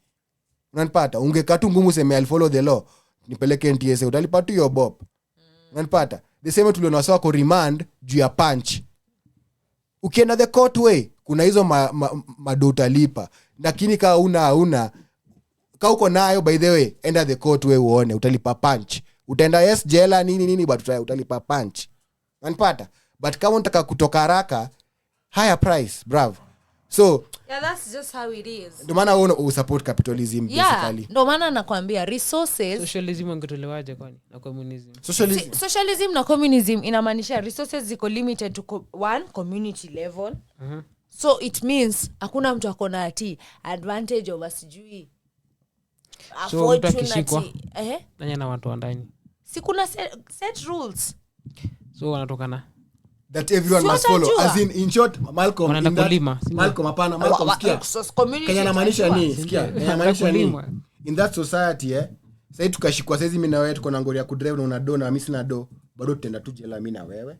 Unanipata? Ungekatu ngumu sema I'll follow the law, nipeleke NTSA, utalipata hiyo bop. Unanipata? The same tuliona sawa kwa remand juu ya punch. Ukienda the court way kuna hizo madota lipa. Lakini kama una kama uko nayo, by the way, enda the court way uone utalipa punch. Utaenda jela nini but utalipa punch. Unanipata? But kama unataka kutoka haraka, higher price, bravo. So
that's just how it is.
Ndio maana wewe support capitalism basically.
Ndio maana nakwambia resources.
Socialism ungetolewaje kwani na communism?
Socialism na communism inamaanisha resources ziko limited to one community level. So it means hakuna mtu akona ati advantage over sijui.
So utakishikwa nanya na watu ndani.
Si kuna set rules.
So wanatokana
that everyone must follow. As in short, Malcolm hapana, Malcolm sikia. Kenya inamaanisha nini? Sikia, inamaanisha nini? In that society sasa tukashikwa sasa mimi na wewe tuko na ngori ya kudrive na una do na mimi sina do, bado tutaenda tu jela mimi na wewe.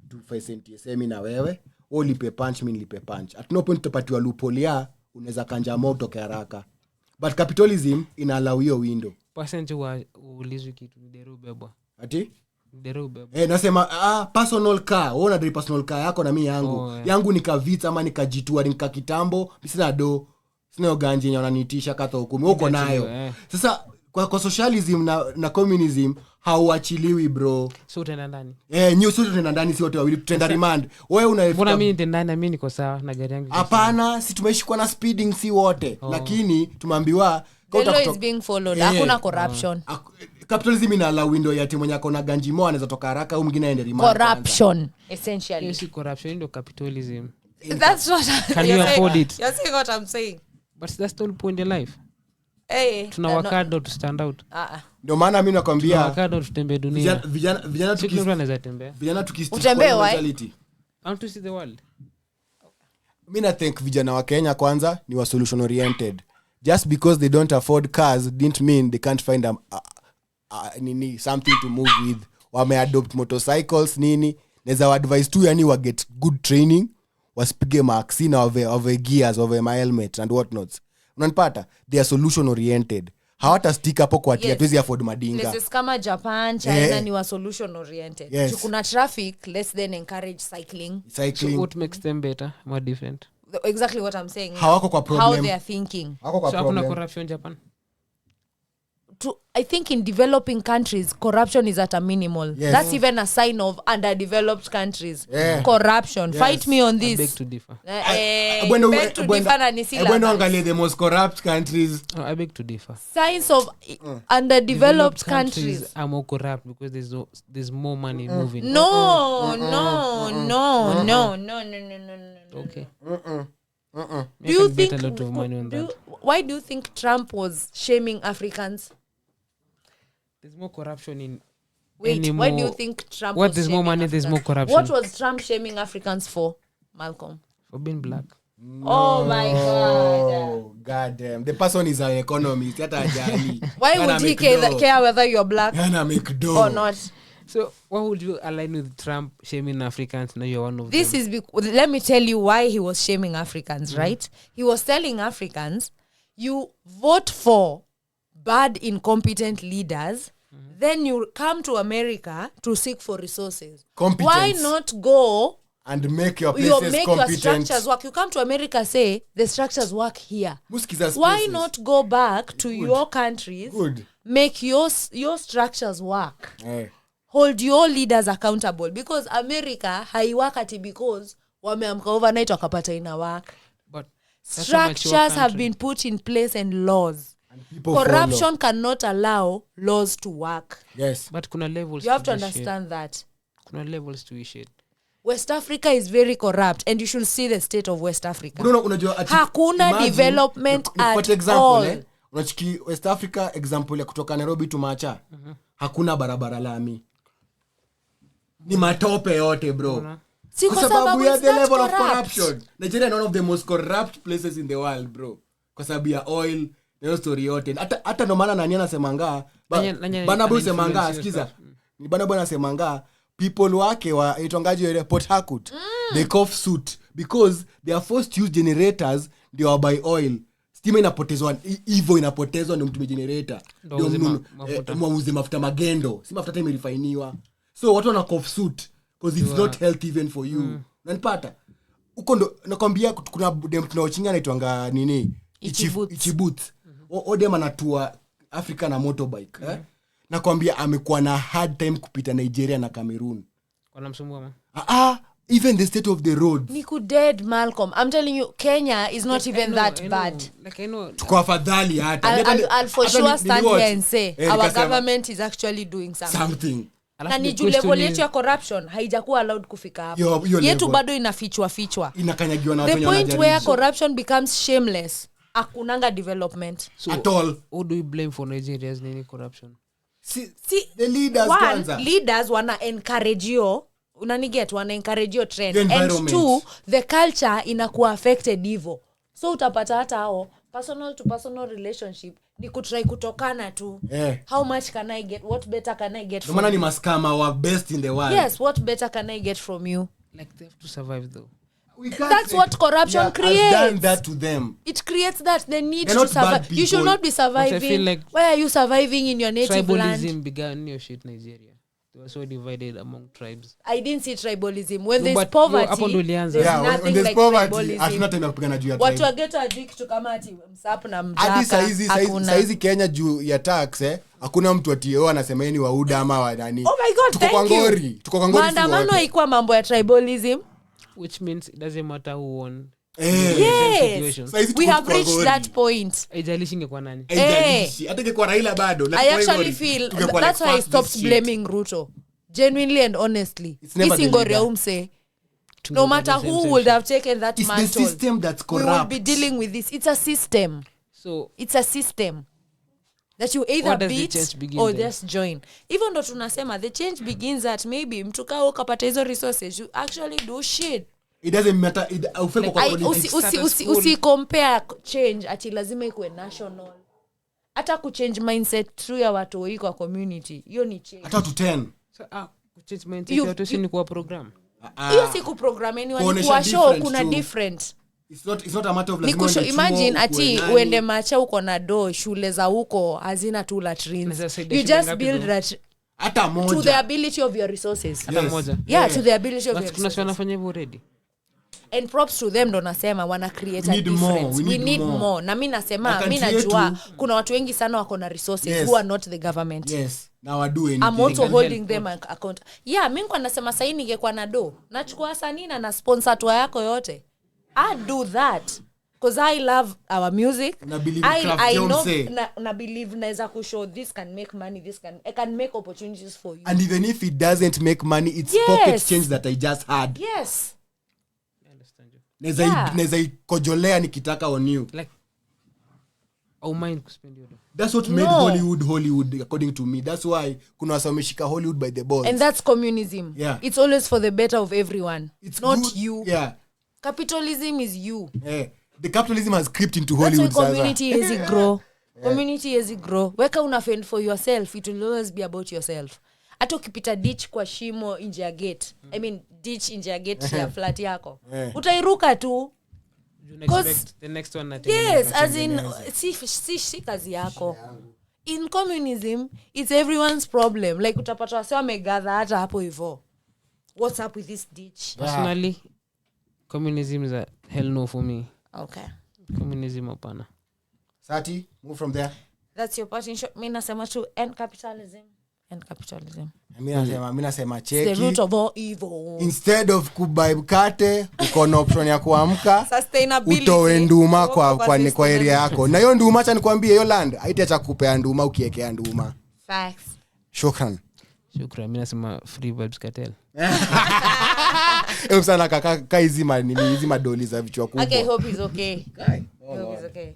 Tu 5 cents mimi na wewe. Wewe lipe punch, mimi nilipe punch. At no point tutapatiwa loophole ya unaweza kanja moto kwa haraka. But capitalism ina allow hiyo window.
Percent wa ulizwi kitu ni derubebwa.
Ati?
Derubebwa.
Nasema personal car. Wewe una personal car yako na mimi yangu. Yangu nikavita ama nikajitua nikakitambo, mimi sina do. Sina ganje yenye wananitisha kata hukumu. Uko nayo. Sasa kwa socialism na communism hauachiliwi bro.
So tena ndani.
New so tena ndani, si wote wawili tutenda remand. Wewe
mbona mimi nitenda ndani, mimi niko sawa na gari yangu.
Hapana, si tumeshikwa na speeding si wote. Lakini tumeambiwa
the law is being followed. Hakuna corruption.
Capitalism ina allow window ya timu yako na ganji mo anaweza toka haraka au mwingine aende remand.
Corruption essentially.
Yes, corruption ndio capitalism.
That's what
can you afford it?
You're saying what I'm saying.
But that's the whole point in life. Tuna wakado to stand out.
Ndio maana mimi nakwambia
wakado tutembe dunia.
Vijana
tunaweza tembea.
Vijana tukistick
mentality.
I want to see the world.
Mimi na think vijana wa Kenya kwanza ni wa solution oriented. just because they don't afford cars didn't mean they can't find something to move with. Wameadopt motorcycles nini, naweza advise tu yani wa get good training, wasipige maxi na wave gears, wave my helmet and what not. Unanipata? They are solution oriented. Hawata stick hapo kwa tia tuwezi afford madinga.
Places kama Japan, China ni wa solution oriented.
Yes.
Kuna traffic, let's then encourage cycling.
So what makes them better, more different?
Exactly what I'm saying.
Hawako kwa problem.
How they are thinking.
Hawako kwa
so
problem.
hakuna corruption Japan?
I think in developing countries, corruption is at a minimal.
Yes.
That's even a sign of underdeveloped countries.
Yeah.
Corruption.
Yes.
Fight me on
I
this.
beg to differ.
Beg to differ na ni syllabus.
When angalia the most corrupt countries.
Oh, I beg to differ.
Signs of underdeveloped countries.
are more corrupt because there's more money moving.
No.
Okay.
Do you think?
A lot of money on that.
Why do you think Trump was shaming Africans?
There's more corruption in.
Wait, why do you think Trump?
What
was
there's more
shaming
money, there's
Africans?
more corruption.
What was Trump shaming Africans for, Malcolm?
For being black.
Oh my God!
Oh, God damn. The person is an economist. Hata ajali.
Why would he care whether you're black
Yana make dough.
or not?
So why would you align with Trump shaming Africans? Now you're one of
This
them.
is let me tell you why he was shaming Africans, right? He was telling Africans, you vote for bad, incompetent leaders, then you come to America to seek for resources.
Competence.
Why not go
And make your places
your
competent.
structures work? You come to America, say the structures work here.
Muskiza
Why
spaces.
not go back to your countries,
Good.
make your structures work?
Eh.
Hold your leaders accountable, because America haiwakati because wameamka overnight wakapata ina work.
But that's how much your
Structures have
country-
been put in place and laws.
And people
Corruption
follow.
cannot allow laws to work.
Yes.
But kuna levels.
You have to
this
understand that.
shit. Kuna levels to this shit.
West Africa is very corrupt, and you should see the state of West Africa.
Unajua
Hakuna
imagine,
development
nipate
at
example,
all.
Unachiki West Africa example ya kutoka Nairobi to Macha. Hakuna barabara lami. Ni matope yote bro.
Si
Kwa
kwa
sababu
sababu
ya
it's
the
not
level of
corrupt.
corruption. Nigeria is one of the most corrupt places in the world bro. Kwa sababu ya oil, the story yote. Hata ndo maana nani anasemanga Banabu semanga sikiza. Ni Banabu anasemanga people wake wa itongaji ile Port Harcourt. They cough suit because they are forced to use generators ndio buy oil. Stima inapotezwa, hivyo inapotezwa ndio mtumie generator. Ndio mwauze mafuta magendo. Si mafuta time refiniwa. So watu wana cough suit because it's not healthy even for you. Unanipata? Uko ndo nakwambia kuna dem tunaochinga naitwanga nini? Ichibut. Odem anatua Africa na motorbike, nakwambia amekuwa na hard time kupita Nigeria na Cameroon.
Wanamsumbua
Even the state of the roads.
Niku dead, Malcolm. I'm telling you, Kenya is not even that bad.
Like I know.
Tuko afadhali hata.
I'll for sure stand here and say our
nikasema,
government is actually doing something. Na ni juu level yetu ya corruption haijakuwa allowed kufika hapo. Yetu bado inafichwa.
Inakanyagiwa na watu
The point where corruption becomes shameless, akunanga development.
So,
at all.
Who do you blame for Nigeria's nini corruption?
See,
the leaders kwanza.
Leaders wana encourage you, wana encourage your trend.
The
And
environment.
two, the culture inakuwa affected hivyo. So utapata hata hao personal to personal relationship ni kutry kutokana tu. How much can I get? What better can I get from you?
Maana ni maskama wa best in the world.
Yes, what better can I get from you?
Like they have to survive though.
That's what corruption creates.
Has done that to them.
It creates that the need
They're
to
not bad
survive. You should
people.
not be
But I feel
surviving.
like
Why are you surviving in your native land?
tribalism began your shit Nigeria. They were so divided among tribes.
I didn't see tribalism. When
No,
there's
but
poverty,
hapo ndo ulianza.
there's
Yeah, when
nothing
there's
like
poverty,
tribalism.
hatuna time ya kupigana juu ya
Watu
tribe.
wageto ajui kitu kama ati msapu na
Hadi
mjaka.
saizi Kenya juu ya tax hakuna mtu atio anasema yeye ni wauda ama wa nani.
Oh my God,
Tuko kwa
thank you.
ngori. Tuko kwa ngori.
Maandamano haikuwa mambo ya tribalism.
Which means it doesn't matter who won.
Yes. We have reached that point.
Haijalishi ingekuwa nani.
Hata ingekuwa Raila bado.
I actually feel that's why I stopped blaming Ruto. Genuinely and honestly. Isingoria umse. No matter who would have taken that mantle.
It's the system that's corrupt.
We will be dealing with this. It's a system.
So
it's a system that you either beat or just join. Even though tunasema the change begins at maybe mtu kao ukapata hizo resources, you actually do shit.
it doesn't matter ufeko kwa
usi compare change ati lazima ikuwe national. Hata kuchange mindset through ya watu wao kwa community hiyo ni change.
Hata to 10
so kuchange mindset watu si ni kwa program
hiyo si ku program anyone kwa show kuna different.
It's not a matter of lazima
imagine ati uende macha uko na do shule za huko hazina tu latrines. You just build that
hata moja
to the ability of your resources.
hata moja
To the ability of your resources.
Kuna wanafanya hivyo already.
And props to them ndo nasema wana create a difference. We need more. Na mimi nasema mimi najua kuna watu wengi sana wako na resources who are not the government.
Yes. Now I do anything.
I'm also holding them account. Mimi kwa nasema sasa ningekuwa na do. Nachukua sanina na sponsor tour yako yote. I do that because I love our music. I know na believe naweza ku show this can make money, I can make opportunities for you.
And even if it doesn't make money, it's pocket change that I just had.
Yes.
Neza ikojolea nikitaka on you.
Like mind spend your.
That's what made Hollywood according to me. That's why kuna wasomeshika Hollywood by the balls.
And that's communism.
Yeah.
It's always for the better of everyone.
It's
not
good.
you.
Yeah.
Capitalism is you.
Yeah. The capitalism has crept into Hollywood.
That's why community is grow. Community is grow. Weka una fend for yourself. It will always be about yourself. Hata ukipita ditch kwa shimo nje ya gate. I mean ditch nje ya gate ya flat yako. Utairuka tu.
You expect the next one na
yes, as in si kazi yako. In communism, it's everyone's problem. Like utapata wase wamegather hata hapo hivyo. What's up with this ditch?
Personally, communism is a hell no for me.
Okay.
Communism hapana.
Sati, move from there.
That's your part in short. Mimi nasema tu end capitalism.
Mimi nasema cheki.
The root of all evil.
Instead of kubuy mkate, uko na option ya kuamka.
Sustainability.
Utoe nduma kwa area yako. Na hiyo nduma acha nikwambie hiyo land haitacha kupea nduma ukiekea nduma.
Facts.
Shukran.
Mimi nasema free vibes cartel.
Sana kaka hizi madoli za vichwa kubwa.
Okay, hope is okay. Hope is okay.